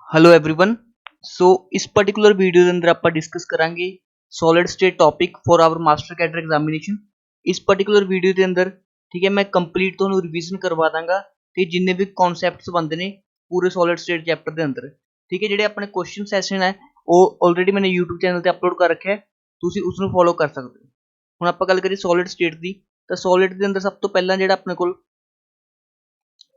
Hello everyone. सो इस particular video के अंदर आप डिस्कस करांगे solid state topic for our master cadre examination. इस पर्टिकुलर वीडियो के अंदर ठीक है मैं कंप्लीट ਤੁਹਾਨੂੰ ਰਿਵੀਜ਼ਨ ਕਰਵਾ ਦਾਂਗਾ ਤੇ ਜਿੰਨੇ ਵੀ ਕਨਸੈਪਟਸ ਬੰਦੇ ਨੇ ਪੂਰੇ ਸੋਲਿਡ ਸਟੇਟ ਚੈਪਟਰ ਦੇ ਅੰਦਰ। ਠੀਕ ਹੈ, ਜਿਹੜੇ ਆਪਣੇ ਕੁਐਸਚਨ ਸੈਸ਼ਨ ਹੈ ਉਹ ਆਲਰੇਡੀ ਮੈंने YouTube ਚੈਨਲ ਤੇ ਅਪਲੋਡ ਕਰ ਰੱਖਿਆ ਹੈ, ਤੁਸੀਂ ਉਸ ਨੂੰ ਫੋਲੋ ਕਰ ਸਕਦੇ ਹੋ। ਹੁਣ ਆਪਾਂ ਗੱਲ ਕਰੀਏ ਸੋਲਿਡ ਸਟੇਟ ਦੀ, ਤਾਂ ਸੋਲਿਡ ਦੇ ਅੰਦਰ ਸਭ ਤੋਂ ਪਹਿਲਾਂ ਜਿਹੜਾ ਆਪਣੇ ਕੋਲ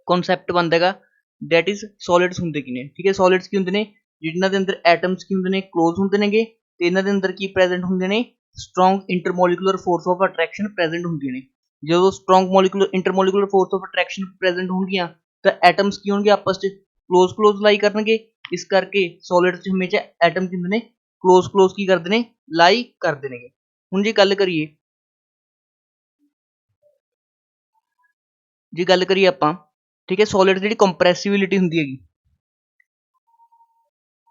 ਕਨਸੈਪਟ ਬਣਦਾ ਹੈਗਾ that is solids ਹੁੰਦੇ ਕੀ ਨੇ। ਠੀਕ ਹੈ, solids ਕੀ ਹੁੰਦੇ ਨੇ, ਜਿਨ੍ਹਾਂ ਦੇ ਅੰਦਰ ਐਟਮਸ ਕੀ ਹੁੰਦੇ ਨੇ, ਕਲੋਜ਼ ਹੁੰਦੇ ਨੇਗੇ ਤੇ ਇਹਨਾਂ ਦੇ ਅੰਦਰ ਕੀ ਪ੍ਰੈਜ਼ੈਂਟ ਹੁੰਦੇ ਨੇ, strong intermolecular force of attraction present ਹੁੰਦੀਆਂ ਨੇ। ਜਦੋਂ strong molecular intermolecular force of attraction present ਹੋਣਗੀਆਂ ਤਾਂ ਐਟਮਸ ਕੀ ਹੋਣਗੇ, ਆਪਸ ਵਿੱਚ ਕਲੋਜ਼ ਲਾਈ ਕਰਨਗੇ। ਇਸ ਕਰਕੇ ਸੋਲਿਡਸ 'ਚ ਹਮੇਸ਼ਾ ਐਟਮ ਕੀ ਹੁੰਦੇ ਨੇ, ਕਲੋਜ਼ ਕੀ ਕਰਦੇ ਨੇ, ਲਾਈ ਕਰਦੇ ਨੇਗੇ। ਹੁਣ ਜੇ ਗੱਲ ਕਰੀਏ ਆਪਾਂ, ठीक है, सॉलिड जी कंप्रैसिबिलिटी होंगी हैगी,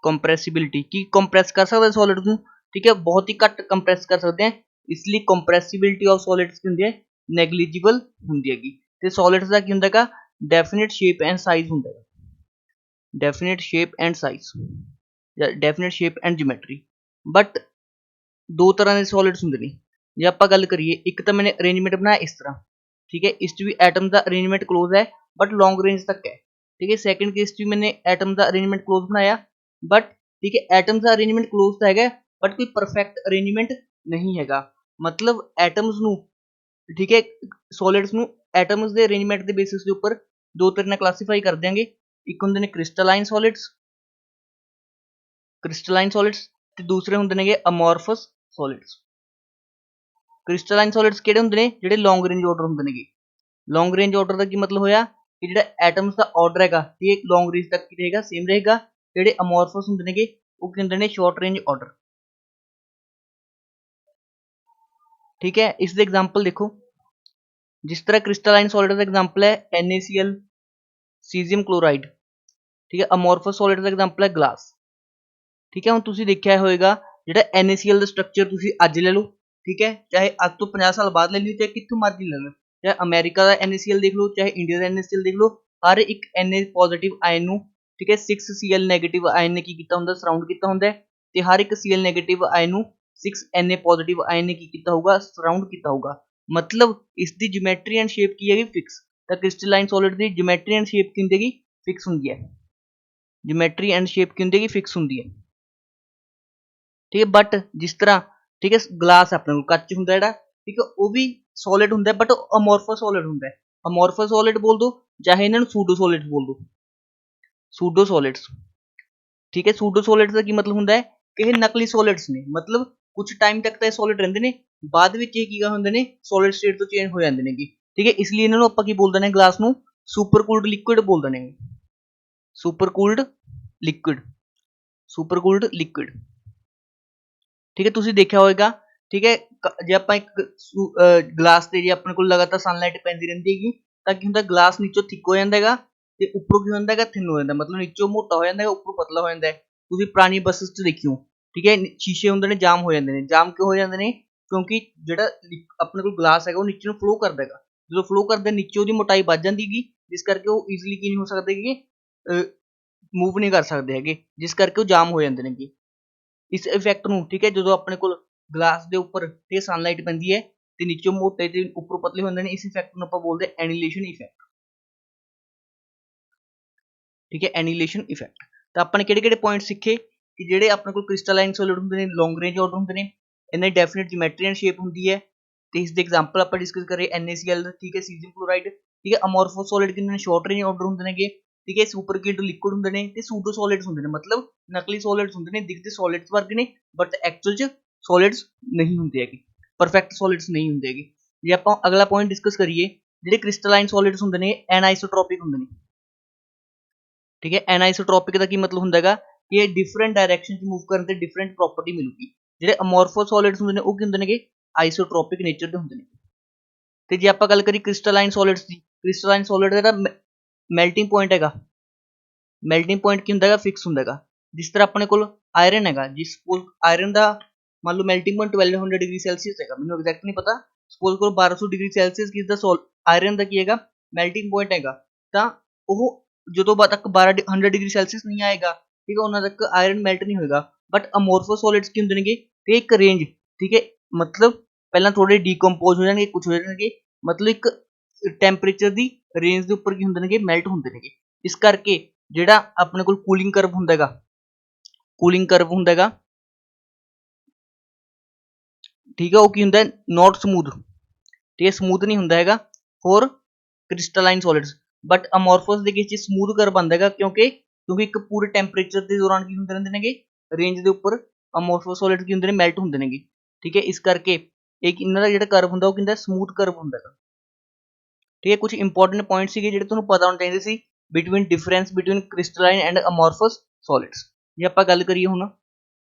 कंप्रैसिबिलिटी की कंप्रैस कर सकते हैं सॉलिड को। ठीक है, बहुत ही घट कंप्रैस कर सकते हैं, इसलिए कंप्रैसिबिलिटी ऑफ सॉलिड्स की होंगी है नैगलीजिबल होंगी हैगी। ते सॉलिड्स का की होंदा है डेफिनेट शेप एंड साइज होंदा है, डेफिनेट शेप एंड साइज या definite shape and geometry. But दो तरह के सॉलिड्स होंगे ने। जे आप गल करिए, एक तो मैंने अरेंजमेंट बनाया इस तरह, ठीक है, इस भी एटम का अरेंजमेंट क्लोज है बट लॉन्ग रेंज तक है। ठीक है, सेकंड केस भी मैंने एटम का अरेंजमेंट क्लोज बनाया बट ठीक है एटम का अरेंजमेंट क्लोज तो है बट कोई परफेक्ट अरेंजमेंट नहीं हैगा। मतलब एटम्स नू ठीक है सॉलिड्स नू एटम्स के अरेंजमेंट के बेसिस के उपर दो तरह नाल क्लासीफाई कर देंगे। एक होंगे ने क्रिस्टलाइन सॉलिड्स ते दूसरे होंगे ने अमॉर्फस सॉलिड्स। क्रिस्टलाइन सॉलिड्स किहड़े होंगे ने, जिहड़े लॉन्ग रेंज ऑर्डर होंगे ने। लॉन्ग रेंज ऑर्डर का की मतलब होया कि जो एटम्स का ऑर्डर है ये लॉन्ग रेंज तक रहेगा, सेम रहेगा। जो अमॉर्फस होंगे ने वो की होंगे ने शॉर्ट रेंज ऑर्डर। ठीक है, इसके एग्जाम्पल देखो, जिस तरह क्रिस्टलाइन सॉलिड का एग्जाम्पल है NaCl सीजियम क्लोराइड। ठीक है, अमॉर्फस सॉलिड का एग्जाम्पल है ग्लास। ठीक है, हम तुम देखा होगा जो NaCl का स्ट्रक्चर तुम अज ले लो, ठीक है, चाहे अज तो 50 साल बाद ले लो, चाहे कितों मर्जी ले लो, चाहे अमेरिका का NaCl देख लो, चाहे इंडिया का NaCl देख लो, हर एक Na पॉजिटिव आयन नू ठीक है 6Cl नेगेटिव आयन ने की कीता हुंदा, सराउंड कीता हुंदा है ते हर एक Cl नेगेटिव आयन नू 6Na पॉजिटिव आयन ने की कीता होगा, सराउंड कीता होगा। मतलब इसकी ज्योमेट्री एंड शेप की है फिक्स। तो क्रिस्टलाइन सॉलिड की ज्योमेट्री एंड शेप की होंगी फिक्स होंगी है, ज्योमेट्री एंड शेप की होंगी फिक्स होंगी है। ठीक है, बट जिस तरह ठीक है ग्लास अपने को कच होंदा है, ठीक है, वो भी सॉलिड होंदा है बट अमॉर्फस सॉलिड होंदा है। अमॉर्फस सॉलिड बोल दो चाहे इन्होंने सूडो सॉलिड्स बोल दो, सूडो सॉलिड्स। ठीक है, सूडो सॉलिड्स का की मतलब होंदा है कि नकली सॉलिड्स ने, मतलब कुछ टाइम तक तो सॉलिड रहिंदे ने, बाद विच ये की होंदे ने सॉलिड स्टेट तो चेंज हो जांदे ने। ठीक है, इसलिए इन्हां नूं आपां की बोल दिंदे ग्लास नूं सुपर कूल्ड लिक्विड बोल दिंदे ने, super cooled liquid, super cooled liquid. ठीक है, तुसीं देखिया होएगा, ठीक है, जे आपां एक ग्लास ते जे अपने कोल लगातार सनलाइट पैंदी रहिंदी हैगी तां की हुंदा ग्लास नीचों थिक हो जांदा हैगा ते उपरों की होंदा हैगा थिन हो जांदा, मतलब नीचों मोटा हो जांदा है, उपरों पतला हो जांदा है। तुसीं पुरानी बसेस च देखियो, ठीक है, शीशे होंदे ने जाम हो जांदे ने। जाम क्यों हो जांदे ने, क्योंकि जिहड़ा अपने कोल ग्लास हैगा वो नीचे नूं फ्लो करदा हैगा, जदों फ्लो करदा नीचे ओहदी मोटाई वध जांदी हैगी, जिस करके वो ईजिली की नहीं हो सकदे कि मूव नहीं कर सकदे हैगे, जिस करके वो जाम हो जांदे ने। इस इफेक्ट नूं ठीक है जो अपने को ग्लास के उपर ठीक सनलाइट पैंदी है तो नीचों मोटे ते उपरों पतले होंदे ने, इस इफेक्ट नूं आपां बोलदे एनीलेशन इफेक्ट। ठीक है, एनीलेशन इफेक्ट। तो अपने किहड़े-किहड़े पॉइंट सीखे कि जिहड़े अपने कोल क्रिस्टलाइन सॉलिड होंदे ने, लॉन्ग रेंज ऑर्डर होंदे ने, इन्हां दी डेफिनेट ज्योमेट्री एंड शेप होंदी है ते इसदे एग्जांपल आपां डिस्कस करे NaCl, ठीक है, सीजियम क्लोराइड। ठीक है, अमॉर्फस सॉलिड किन्ने ने, शॉर्ट रेंज ऑर्डर होंदे नेगे। ठीक है, सुपर कील्ड लिक्विड होंदे ने ते सूडो सॉलिड्स होंदे ने, मतलब नकली सॉलिड्स होंदे ने, दिखदे सॉलिड्स वर्ग ने बट एक्चुअल च सॉलिड्स नहीं होंदे हैगे, परफेक्ट सॉलिड्स नहीं होंदे हैगे। जे आपां अगला पॉइंट डिस्कस करिए, जिहड़े क्रिस्टलाइन सॉलिड्स होंदे ने एनाइसोट्रॉपिक होंदे ने। ठीक है, एनाइसोट्रॉपिक का की मतलब होंदा हैगा कि डिफरेंट डायरेक्शन च मूव करन ते डिफरेंट प्रॉपर्टी मिलूगी। जिहड़े अमॉर्फस सॉलिड्स होंदे ने वो की होंदे ने आइसोट्रॉपिक नेचर दे होंदे ने। ते जे आपां गल करिए क्रिस्टलाइन सॉलिड्स दी, क्रिस्टलाइन सॉलिड दा मेल्टिंग पॉइंट हैगा, मेल्टिंग पॉइंट की होंदा है फिक्स होंदा है। जिस तरह अपने को आयरन है, जिस आयरन का मान low melting point 1200 degree Celsius है, मैं एग्जैक्ट नहीं पता, सपोज करो 1200 डिग्री सेल्सियस की आयरन का की है मेल्टिंग पॉइंट है, तो वो जो तक 1200 डिग्री सेल्सियस नहीं आएगा ਠੀਕ ਹੈ ਉਹਨਾਂ ਤੱਕ ਆਇਰਨ ਮੈਲਟ ਨਹੀਂ ਹੋਏਗਾ। ਬਟ ਅਮੋਰਫਸ ਸੋਲਿਡਸ ਕੀ ਹੁੰਦੇ ਨੇਗੇ ਤੇ ਇੱਕ ਰੇਂਜ, ਠੀਕ ਹੈ ਮਤਲਬ ਪਹਿਲਾਂ ਥੋੜੇ ਡੀਕੰਪੋਜ਼ ਹੋ ਜਾਣਗੇ, ਕੁਝ ਹੋ ਜਾਣਗੇ, ਮਤਲਬ ਇੱਕ ਟੈਂਪਰੇਚਰ ਦੀ ਰੇਂਜ ਦੇ ਉੱਪਰ ਕੀ ਹੁੰਦੇ ਨੇਗੇ ਮੈਲਟ ਹੁੰਦੇ ਨੇਗੇ। ਇਸ ਕਰਕੇ ਜਿਹੜਾ ਆਪਣੇ ਕੋਲ ਕੂਲਿੰਗ ਕਰਵ ਹੁੰਦਾ ਹੈਗਾ, ਕੂਲਿੰਗ ਕਰਵ ਹੁੰਦਾ ਹੈਗਾ, ਠੀਕ ਹੈ ਉਹ ਕੀ ਹੁੰਦਾ ਨੋਟ ਸਮੂਥ, ਠੀਕ ਹੈ ਸਮੂਥ ਨਹੀਂ ਹੁੰਦਾ ਹੈਗਾ ਫॉर ਕ੍ਰਿਸਟਲਾਈਨ ਸੋਲਿਡਸ। ਬਟ ਅਮੋਰਫਸ ਦੇ ਕੇਸ ਚ ਸਮੂਥ ਕਰਵ ਬਣਦਾ ਹੈਗਾ ਕਿਉਂਕਿ ਇੱਕ ਪੂਰੇ ਟੈਂਪਰੇਚਰ ਦੇ ਦੌਰਾਨ ਕੀ ਹੁੰਦੇ ਰਹਿੰਦੇ ਨੇਗੇ ਰੇਂਜ ਦੇ ਉੱਪਰ ਅਮੋਰਫਸ ਸੋਲਿਡ ਕੀ ਹੁੰਦੇ ਨੇ ਮੈਲਟ ਹੁੰਦੇ ਨੇਗੇ, ਠੀਕ ਹੈ। ਇਸ ਕਰਕੇ ਇੱਕ ਇਹਨਾਂ ਦਾ ਜਿਹੜਾ ਕਰਵ ਹੁੰਦਾ ਉਹ ਕਹਿੰਦਾ ਸਮੂਥ ਕਰਵ ਹੁੰਦਾ ਹੈਗਾ, ਠੀਕ ਹੈ। ਕੁਝ ਇੰਪੋਰਟੈਂਟ ਪੁਆਇੰਟ ਸੀਗੇ ਜਿਹੜੇ ਤੁਹਾਨੂੰ ਪਤਾ ਹੋਣੇ ਚਾਹੀਦੇ ਸੀ between difference between ਕ੍ਰਿਸਟਲਾਈਨ and ਅਮੋਰਫਸ solids. ਜੇ ਆਪਾਂ ਗੱਲ ਕਰੀਏ ਹੁਣ,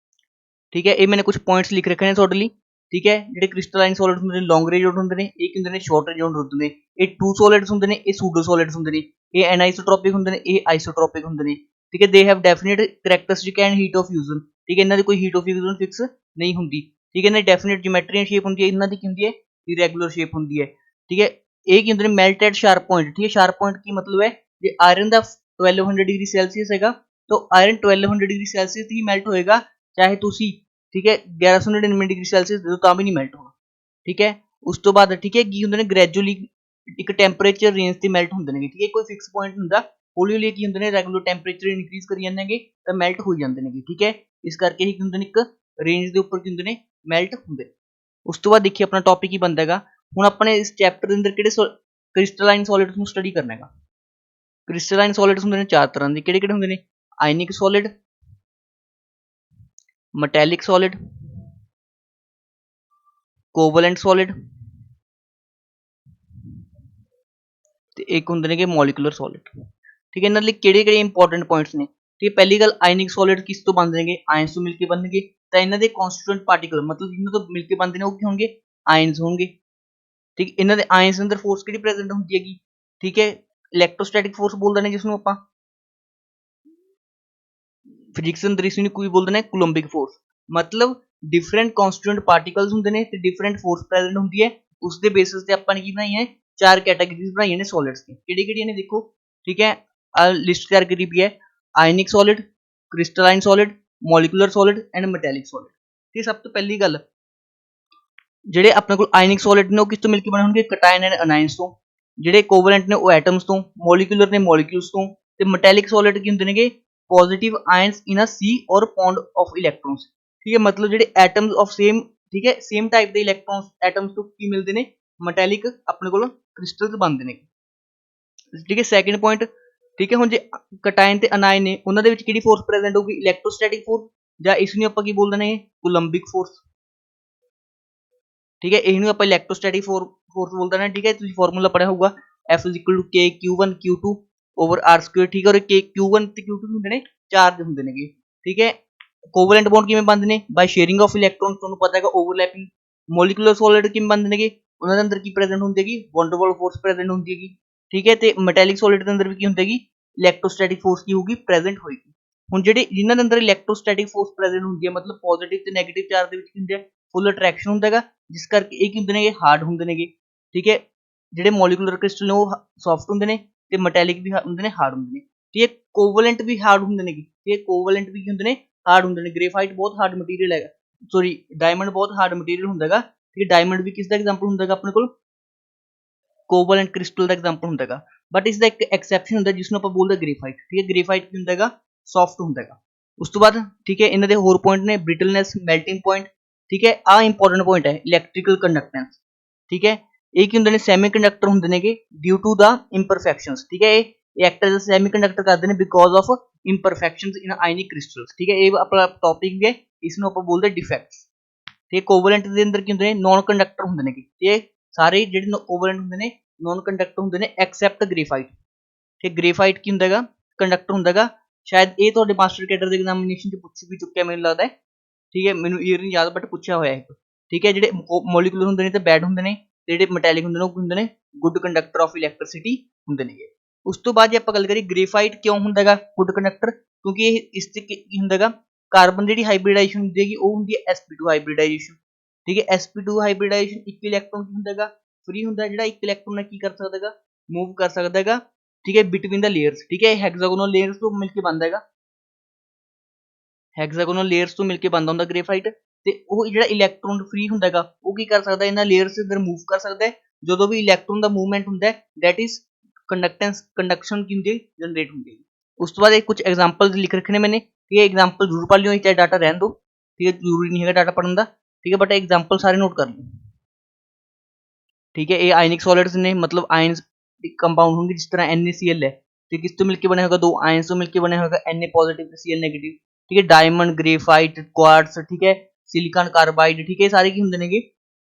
ਠੀਕ ਹੈ ਇਹ ਮੈंने ਕੁਝ ਪੁਆਇੰਟਸ ਲਿਖ ਰੱਖੇ ਨੇ ਤੁਹਾਡੇ ਲਈ, ਠੀਕ ਹੈ। ਜਿਹੜੇ ਕ੍ਰਿਸਟਲਾਈਨ ਸੋਲਿਡ ਹੁੰਦੇ ਨੇ ਲੌਂਗ ਰੇਂਜ ਹੁੰਦੇ ਨੇ, ਇਹ ਕੀ ਹੁੰਦੇ ਨੇ ਸ਼ਾਰਟ ਰੇਂਜ ਹੁੰਦੇ ਨੇ। ਇਹ ਟੂ ਸੋਲਿਡਸ ਹੁੰਦੇ ਨੇ, ਇਹ ਸੂਡੋ ਸੋਲਿਡਸ ਹੁੰਦੇ ਨੇ। ਇਹ ਐਨਾਈਸੋਟ੍ਰੋਪਿਕ ਹੁੰਦੇ ਨੇ, ਇਹ ਆਈਸੋਟ੍ਰੋਪਿਕ ਹੁੰਦੇ ਨੇ, ਠੀਕ ਹੈ। They have definite characteristic and heat of fusion, ਠੀਕ ਹੈ ਇਹਨਾਂ ਦੀ ਕੋਈ ਹੀਟ ਆਫ ਫਿਊਜ਼ਨ ਫਿਕਸ ਨਹੀਂ ਹੁੰਦੀ, ਠੀਕ ਹੈ। ਇਹਨਾਂ ਦੀ ਡੈਫੀਨਿਟ ਜਿਓਮੈਟਰੀ ਸ਼ੇਪ ਹੁੰਦੀ ਹੈ, ਇਹਨਾਂ ਦੀ ਕੀ ਹੁੰਦੀ ਹੈ ਇਰੈਗੂਲਰ ਸ਼ੇਪ ਹੁੰਦੀ ਹੈ, ਠੀਕ ਹੈ। ਇਹ ਕੀ ਹੁੰਦੇ ਨੇ ਮੈਲਟ ਐਟ ਸ਼ਾਰਪ ਪੁਆਇੰਟ, ਠੀਕ ਹੈ। ਸ਼ਾਰਪ ਪੁਆਇੰਟ ਕੀ ਮਤਲਬ ਹੈ ਜੇ ਆਇਰਨ ਦਾ 1200 ਡਿਗਰੀ ਸੈਲਸੀਅਸ ਹੈਗਾ ਤਾਂ ਆਇਰਨ 1200 ਡਿਗਰੀ ਸੈਲਸੀਅਸ ਹੀ ਮੈਲਟ ਹੋਏਗਾ, ਚਾਹੇ ਤੁਸੀਂ ਠੀਕ ਹੈ 1199 ਡਿਗਰੀ ਸੈਲਸੀਅਸ ਦੇ ਦੋ ਤਾਂ ਵੀ ਨਹੀਂ ਮੈਲਟ ਹੋਣਾ, ਠੀਕ ਹੈ। ਉਸ ਤੋਂ ਬਾਅਦ ਠੀਕ ਹੈ ਕੀ ਹੁੰਦੇ ਨੇ ਗ੍ਰੈਜੂਅਲੀ ਇੱਕ ਟੈਂਪਰੇਚਰ ਰੇਂਜ ਤੇ ਮੈਲਟ ਹੁੰਦੇ ਨੇ, ਠੀਕ ਹੈ ਕੋਈ ਫਿਕਸ ਪੁਆਇੰਟ ਹੁੰਦਾ, ਹੌਲੀ ਹੌਲੀ ਕੀ ਹੁੰਦੇ ਨੇ ਰੈਗੂਲਰ ਟੈਂਪਰੇਚਰ ਇਨਕਰੀਜ਼ ਕਰੀ ਜਾਂਦੇ ਨੇਗੇ ਤਾਂ ਮੈਲਟ ਹੋ ਜਾਂਦੇ ਨੇਗੇ, ਠੀਕ ਹੈ। ਇਸ ਕਰਕੇ ਹੀ ਕੀ ਹੁੰਦੇ ਨੇ ਇੱਕ ਰੇਂਜ ਦੇ ਉੱਪਰ ਕੀ ਹੁੰਦੇ ਨੇ ਮੈਲਟ ਹੁੰਦੇ। ਉਸ ਤੋਂ ਬਾਅਦ ਦੇਖੀਏ ਆਪਣਾ ਟੌਪਿਕ ਕੀ ਬਣਦਾ ਹੈਗਾ ਹੁਣ ਆਪਣੇ ਇਸ ਚੈਪਟਰ ਦੇ ਅੰਦਰ ਕਿਹੜੇ ਕ੍ਰਿਸਟਲਾਈਨ ਸੋਲਿਡਸ ਨੂੰ ਸਟੱਡੀ ਕਰਨਾ ਹੈਗਾ। ਕ੍ਰਿਸਟਲਾਈਨ ਸੋਲਿਡਸ ਹੁੰਦੇ ਨੇ ਚਾਰ ਤਰ੍ਹਾਂ ਦੇ, ਕਿਹੜੇ ਕਿਹੜੇ ਹੁੰਦੇ ਨੇ ionic solid, metallic solid, covalent solid ਤੇ ਇੱਕ ਹੁੰਦੇ ਨੇਗੇ ਮੋਲੀਕੂਲਰ ਸੋਲਿਡ, ਠੀਕ ਹੈ। ਇਹਨਾਂ ਲਈ ਕਿਹੜੇ ਕਿਹੜੇ ਇੰਪੋਰਟੈਂਟ ਪੁਆਇੰਟਸ ਨੇ, ਠੀਕ ਹੈ। ਪਹਿਲੀ ਗੱਲ ਆਇਨਿਕ ਸੋਲਿਡ ਕਿਸ ਤੋਂ ਬਣਦੇ ਨੇਗੇ ਆਇਨਸ ਤੋਂ ਮਿਲ ਕੇ ਬਣਨਗੇ, ਤਾਂ ਇਹਨਾਂ ਦੇ ਕਨਸਟੀਟਿਊਐਂਟ ਪਾਰਟੀਕਲ ਮਤਲਬ ਇਹਨਾਂ ਤੋਂ ਮਿਲ ਕੇ ਬਣਦੇ ਨੇ ਉਹ ਕੀ ਹੋਣਗੇ ਆਇਨਸ ਹੋਣਗੇ, ਠੀਕ। ਇਹਨਾਂ ਦੇ ਆਇਨਸ ਦੇ ਅੰਦਰ ਫੋਰਸ ਕਿਹੜੀ ਪ੍ਰੈਜ਼ੈਂਟ ਹੁੰਦੀ ਹੈਗੀ, ਠੀਕ ਹੈ ਇਲੈਕਟ੍ਰੋਸਟੈਟਿਕ ਫੋਰਸ ਬੋਲਦੇ ਨੇ ਜਿਸਨੂੰ ਆਪਾਂ ਫਿਜ਼ਿਕਸ ਅੰਦਰ ਇਸ ਨੂੰ ਕੋਈ ਬੋਲਦੇ ਨੇ ਕੂਲੰਬਿਕ ਫੋਰਸ। ਮਤਲਬ ਡਿਫਰੈਂਟ ਕਨਸਟੀਟਿਊਐਂਟ ਪਾਰਟੀਕਲਸ ਹੁੰਦੇ ਨੇ ਤੇ ਡਿਫਰੈਂਟ ਫੋਰਸ ਪ੍ਰੈਜ਼ੈਂਟ ਹੁੰਦੀ ਹੈ, ਉਸ ਦੇ ਬੇਸਿਸ ਤੇ ਆਪਾਂ ਨੇ ਕੀ ਬਣਾਈਆਂ ਚਾਰ ਕੈਟਾਗਰੀਜ਼ ਬਣਾਈਆਂ ਨੇ ਸੋਲਿਡਸ ਦੀ, ਕਿਹੜੀ ਕਿਹੜੀਆਂ ਨੇ ਦੇਖੋ, ਠੀਕ ਹੈ ਲਿਸਟ ਤਿਆਰ ਕਰੀ ਵੀ ਹੈ ionic solid, crystalline solid, molecular solid and metallic solid. ਠੀਕ ਸਭ ਤੋਂ ਪਹਿਲੀ ਗੱਲ ਜਿਹੜੇ ਆਪਣੇ ਕੋਲ ਆਇਨਿਕ ਸੋਲਿਡ ਨੇ ਉਹ ਕਿਸ ਤੋਂ ਮਿਲ ਕੇ ਬਣੇ ਹੋਣਗੇ ਕਟਾਇਨ ਐਂਡ ਅਨਾਇਨਸ ਤੋਂ, ਜਿਹੜੇ ਕੋਵੈਲੈਂਟ ਨੇ ਉਹ ਐਟਮਸ ਤੋਂ, ਮੋਲੀਕੂਲਰ ਨੇ ਮੋਲੀਕਿਊਲਸ ਤੋਂ, ਤੇ ਮੈਟੈਲਿਕ ਸੋਲਿਡ ਕੀ ਹੁੰਦੇ ਨੇਗੇ पॉजिटिव आयंस इन अ सी और पॉन्ड ऑफ इलेक्ट्रॉन्स, ठीक है मतलब ਜਿਹੜੇ एटम्स ऑफ सेम, ठीक है सेम टाइप ਦੇ इलेक्ट्रॉन्स एटम्स ਤੋਂ ਕੀ ਮਿਲਦੇ ਨੇ ਮੈਟੈਲਿਕ ਆਪਣੇ ਕੋਲ ਕ੍ਰਿਸਟਲਸ ਬਣਦੇ ਨੇ, ਠੀਕ ਹੈ। ਸੈਕੰਡ ਪੁਆਇੰਟ, ਠੀਕ ਹੈ ਹੁਣ ਜੇ ਕਟਾਇਨ ਤੇ ਅਨਾਇਨ ਨੇ ਉਹਨਾਂ ਦੇ ਵਿੱਚ ਕਿਹੜੀ ਫੋਰਸ ਪ੍ਰੈਜ਼ੈਂਟ ਹੋਊਗੀ ਇਲੈਕਟ੍ਰੋਸਟੈਟਿਕ ਫੋਰਸ, ਜਾਂ ਇਸ ਨੂੰ ਆਪਾਂ ਕੀ ਬੋਲਦੇ ਨੇ ਕੂਲੰਬਿਕ ਫੋਰਸ, ਠੀਕ ਹੈ ਇਹਨੂੰ ਆਪਾਂ ਇਲੈਕਟ੍ਰੋਸਟੈਟਿਕ ਫੋਰਸ ਬੋਲਦੇ ਨੇ, ਠੀਕ ਹੈ। ਤੁਸੀਂ ਫਾਰਮੂਲਾ ਪੜਿਆ ਹੋਊਗਾ F = K Q1 Q2 over R square, ठीक है। और Q1 ਤੇ Q2 ਹੁੰਦੇ ਨੇ ਚਾਰਜ ਹੁੰਦੇ ਨੇਗੇ, ਠੀਕ ਹੈ। ਕੋਵੈਲੈਂਟ ਬੌਂਡ ਕਿਵੇਂ ਬਣਦੇ ਨੇ ਬਾਈ ਸ਼ੇਅਰਿੰਗ ਆਫ ਇਲੈਕਟ੍ਰੋਨ, ਤੁਹਾਨੂੰ ਪਤਾ ਹੈਗਾ ਓਵਰਲੈਪਿੰਗ। ਮੋਲੀਕੂਲਰ ਸੋਲਿਡ ਕਿਵੇਂ ਬਣਦੇ ਨੇਗੇ ਉਹਨਾਂ ਦੇ ਅੰਦਰ ਕੀ ਪ੍ਰੈਜ਼ੈਂਟ ਹੁੰਦੀ ਹੈਗੀ one two one force present ਹੁੰਦੀ ਹੈਗੀ, ਠੀਕ ਹੈ। ਤੇ ਮੈਟੈਲਿਕ ਸੋਲਿਡ ਦੇ ਅੰਦਰ ਵੀ ਕੀ ਹੁੰਦੀ ਹੈਗੀ ਇਲੈਕਟ੍ਰੋਸਟੈਟਿਕ ਫੋਰਸ ਕੀ ਹੋਊਗੀ ਪ੍ਰੈਜ਼ੈਂਟ ਹੋਏਗੀ। ਹੁਣ ਜਿਹੜੇ ਜਿਨ੍ਹਾਂ ਦੇ ਅੰਦਰ ਇਲੈਕਟ੍ਰੋਸਟੈਟਿਕ ਫੋਰਸ ਪ੍ਰੈਜ਼ੈਂਟ ਹੁੰਦੀ ਹੈ ਮਤਲਬ ਪੋਜ਼ਿਟਿਵ ਤੇ ਨੈਗੇਟਿਵ ਚਾਰਜ ਦੇ ਵਿੱਚ ਕੀ ਹੁੰਦੇ ਆ ਫੁੱਲ ਅਟਰੈਕਸ਼ਨ ਹੁੰਦਾ ਹੈਗਾ, ਜਿਸ ਕਰਕੇ ਇਹ ਕੀ ਹੁੰਦੇ ਨੇ ਹਾਰਡ ਹੁੰਦੇ ਨੇਗੇ, ਠੀਕ ਹੈ। ਜਿਹੜੇ ਮੋਲੀਕੂਲਰ ਕ੍ਰਿਸਟਲ ਨੇ ਉਹ ਸੌਫਟ ਹੁੰਦੇ ਨੇ ਤੇ ਮੈਟੈਲਿਕ ਵੀ ਹੁੰਦੇ ਨੇ ਹਾਰਡ ਹੁੰਦੇ ਨੇ, ਠੀਕ ਹੈ। ਕੋਵੈਲੈਂਟ ਵੀ ਹਾਰਡ ਹੁੰਦੇ ਨੇ, ਠੀਕ ਹੈ ਕੋਵੈਲੈਂਟ ਵੀ ਕੀ ਹੁੰਦੇ ਨੇ ਹਾਰਡ ਹੁੰਦੇ ਨੇ। ਗ੍ਰੇਫਾਈਟ ਬਹੁਤ ਹਾਰਡ ਮਟੀਰੀਅਲ ਹੈਗਾ, ਸੌਰੀ ਡਾਇਮੰਡ ਬਹੁਤ ਹਾਰਡ ਮਟੀਰੀਅਲ ਹੁੰਦਾ ਹੈਗਾ, ਠੀਕ ਹੈ। ਡਾਇਮੰਡ ਵੀ ਕਿਸ ਦਾ ਐਗਜ਼ਾਮਪਲ ਹੁੰਦਾ ਹੈਗਾ ਆਪਣੇ ਕੋਲ ਕੋਵੈਲੈਂਟ ਕ੍ਰਿਸਟਲ ਦਾ ਐਗਜ਼ਾਮਪਲ ਹੁੰਦਾ ਹੈਗਾ, ਬਟ ਇਸ ਦਾ ਇੱਕ ਐਕਸੈਪਸ਼ਨ ਹੁੰਦਾ ਜਿਸ ਨੂੰ ਆਪਾਂ ਬੋਲਦੇ ਗ੍ਰੇਫਾਈਟ, ਠੀਕ ਹੈ। ਗ੍ਰੇਫਾਈਟ ਕੀ ਹੁੰਦਾ ਹੈਗਾ ਸੌਫਟ ਹੁੰਦਾ ਹੈਗਾ। ਉਸ ਤੋਂ ਬਾਅਦ ਠੀਕ ਹੈ ਇਹਨਾਂ ਦੇ ਹੋਰ ਪੁਆਇੰਟ ਨੇ ਬ੍ਰਿਟਲਨੈਸ, ਮੈਲਟਿੰਗ ਪੁਆਇੰਟ, ਠੀਕ ਹੈ ਆਹ ਇੰਪੋਰਟੈਂਟ ਪੁਆਇੰਟ ਹੈ। ਇਲੈਕਟ੍ਰੀਕਲ ਕੰਡਕਟੈਂਸ, ਠੀਕ ਹੈ ਇਹ ਕੀ ਹੁੰਦੇ ਨੇ ਸੈਮੀਕੰਡਕਟਰ ਹੁੰਦੇ ਨੇਗੇ ਡਿਊ ਟੂ ਦਾ ਇੰਪਰਫੈਕਸ਼ਨਸ, ਠੀਕ ਹੈ। ਇਹ ਐਕਟ ਐਜ਼ ਅ ਸੈਮੀਕੰਡਕਟਰ ਕਰਦੇ ਨੇ because of imperfections in ionic crystals, ਠੀਕ ਹੈ। ਇਹ ਆਪਣਾ ਟੌਪਿਕ ਹੈ, ਇਸ ਨੂੰ ਆਪਾਂ ਬੋਲਦੇ ਡਿਫੈਕਟਸ, ਠੀਕ ਹੈ। ਕੋਵੈਲੈਂਟ ਦੇ ਅੰਦਰ ਕੀ ਹੁੰਦੇ ਨੇ ਨੌਨ ਕੰਡਕਟਰ ਹੁੰਦੇ ਨੇ, ਠੀਕ ਹੈ ਸਾਰੇ ਜਿਹੜੇ ਕੋਵੈਲੈਂਟ ਹੁੰਦੇ ਨੇ ਨੌਨ ਕੰਡਕਟਰ ਹੁੰਦੇ ਨੇ ਐਕਸੈਪਟ ਗ੍ਰੇਫਾਈਟ, ਠੀਕ ਗ੍ਰੇਫਾਈਟ ਕੀ ਹੁੰਦਾ ਹੈਗਾ ਕੰਡਕਟਰ ਹੁੰਦਾ ਹੈਗਾ। ਸ਼ਾਇਦ ਇਹ ਤੁਹਾਡੇ ਮਾਸਟਰ ਕੈਡਰ ਦੇ ਐਗਜ਼ਾਮੀਨੇਸ਼ਨ ਚ ਪੁੱਛ ਵੀ ਚੁੱਕਿਆ ਮੈਨੂੰ ਲੱਗਦਾ ਹੈ, ਠੀਕ ਹੈ ਮੈਨੂੰ ਈਅਰ ਨਹੀਂ ਯਾਦ ਬਟ ਪੁੱਛਿਆ ਹੋਇਆ ਹੈ, ਠੀਕ ਹੈ। ਜਿਹੜੇ ਮੋਲੀਕੂਲਰ ਹੁੰਦੇ ਨੇ ਤੇ ਬੈਡ ਹੁੰਦੇ ਨੇ, ਜਿਹੜੇ ਮੈਟੈਲਿਕ ਹੁੰਦੇ ਨੇ ਉਹ ਹੁੰਦੇ ਨੇ ਗੁੱਡ ਕੰਡਕਟਰ ਆਫ ਇਲੈਕਟ੍ਰਿਸਿਟੀ ਹੁੰਦੇ ਨੇ। ਉਸ ਤੋਂ ਬਾਅਦ ਜੇ ਆਪਾਂ ਗੱਲ ਕਰੀਏ ਗ੍ਰੇਫਾਈਟ ਕਿਉਂ ਹੁੰਦਾ ਹੈਗਾ ਗੁੱਡ ਕੰਡਕਟਰ, ਕਿਉਂਕਿ ਇਹ ਇਸ ਤੇ ਕੀ ਹੁੰਦਾ ਹੈਗਾ ਕਾਰਬਨ ਜਿਹੜੀ ਹਾਈਬ੍ਰਿਡਾਈਜੇਸ਼ਨ ਹੁੰਦੀ ਹੈਗੀ ਉਹ ਹੁੰਦੀ ਹੈ sp2 ਹਾਈਬ੍ਰਿਡਾਈਜੇਸ਼ਨ, ਠੀਕ ਹੈ। sp2 ਹਾਈਬ੍ਰਿਡਾਈਜੇਸ਼ਨ ਇੱਕ ਇਲੈਕਟ੍ਰੋਨ ਕੀ ਹੁੰਦਾ ਹੈਗਾ ਫ੍ਰੀ ਹੁੰਦਾ, ਜਿਹੜਾ ਇੱਕ ਇਲੈਕਟ੍ਰੋਨ ਨਾਲ ਕੀ ਕਰ ਸਕਦਾ ਹੈਗਾ ਮੂਵ ਕਰ ਸਕਦਾ ਹੈਗਾ, ਠੀਕ ਹੈ ਬਿਟਵੀਨ ਦਾ ਲੇਅਰਸ, ਠੀਕ ਹੈ। ਹੈਗਜ਼ਾਗੋਨਲ ਲੇਅਰਸ ਤੋਂ ਮਿਲ ਕੇ ਬਣਦਾ ਹੈਗਾ, ਹੈਗਜ਼ਾਗੋਨਲ ਲੇਅਰਸ ਤੋਂ ਮਿਲ ਕੇ ਬਣਦਾ ਹੁੰਦਾ ਗ੍ਰੇਫਾਈਟ, ਤੇ ਉਹ ਜਿਹੜਾ ਇਲੈਕਟ੍ਰੋਨ ਫ੍ਰੀ ਹੁੰਦਾ ਹੈਗਾ ਉਹ ਕੀ ਕਰ ਸਕਦਾ, ਇਹਨਾਂ ਲੇਅਰਸ ਦੇ ਅੰਦਰ ਮੂਵ ਕਰ ਸਕਦਾ ਹੈ। ਜਦੋਂ ਵੀ ਇਲੈਕਟ੍ਰੋਨ ਦਾ ਮੂਵਮੈਂਟ ਹੁੰਦਾ ਹੈ ਦੈਟ ਇਜ਼ ਕੰਡਕਸ਼ਨ ਕੀ ਹੁੰਦੀ ਹੈ, ਜਨਰੇਟ ਹੁੰਦੀ ਹੈ। ਉਸ ਤੋਂ ਬਾਅਦ ਇਹ ਕੁਝ ਐਗਜ਼ਾਮਪਲ ਲਿਖ ਰੱਖੇ ਨੇ ਮੈंने, ठीक है, एग्जाम्पल जरूर पढ़ लियो, चाहे डाटा रहने दो, ठीक है, जरूरी नहीं है डाटा पढ़ने का, ठीक है, बट एग्जाम्पल सारे नोट कर लो, ठीक है। ये आयनिक सॉलिड्स ने, मतलब आयंस कंपाउंड होंगे, जिस तरह NaCl है, तो किस तो मिलकर बने होगा, दो आयंस तो मिलकर बने होगा, Na पॉजिटिव Cl नेगेटिव, ठीक है। डायमंड, ग्रेफाइट, क्वार्ट्स, ठीक है, सिलिकॉन कार्बाइड, ठीक है, सारे की होंगे ने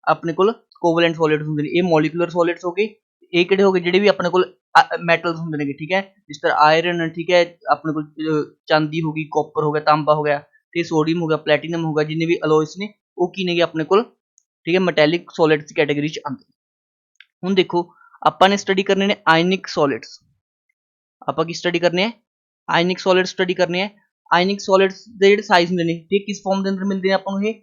अपने को कोवलेंट सॉलिड्स होंगे, ये मॉलिक्यूलर सॉलिड्स हो गए। ये किहड़े हो गए जिहड़े भी अपने को मैटल्स होंगे ने, ठीक है, जिस तरह आयरन, ठीक है, अपने को चांदी होगी, कॉपर हो गया, तांबा हो गया, ठीक है, सोडियम हो गया, प्लैटिनम हो गया, जिन्ने भी अलॉयस ने वो की ने अपने को, ठीक है, मैटैलिक सॉलिड्स की कैटेगरी च आते। हुण देखो आपां ने स्टडी करने ने आयनिक सॉलिड्स, आपां की स्टडी करने हैं आयनिक सॉलिड्स स्टडी करने हैं। आयनिक सॉलिड्स दे जिहड़े साइज हुंदे ने, ठीक है, किस फॉर्म दे अंदर मिलदे ने आपां नूं, ये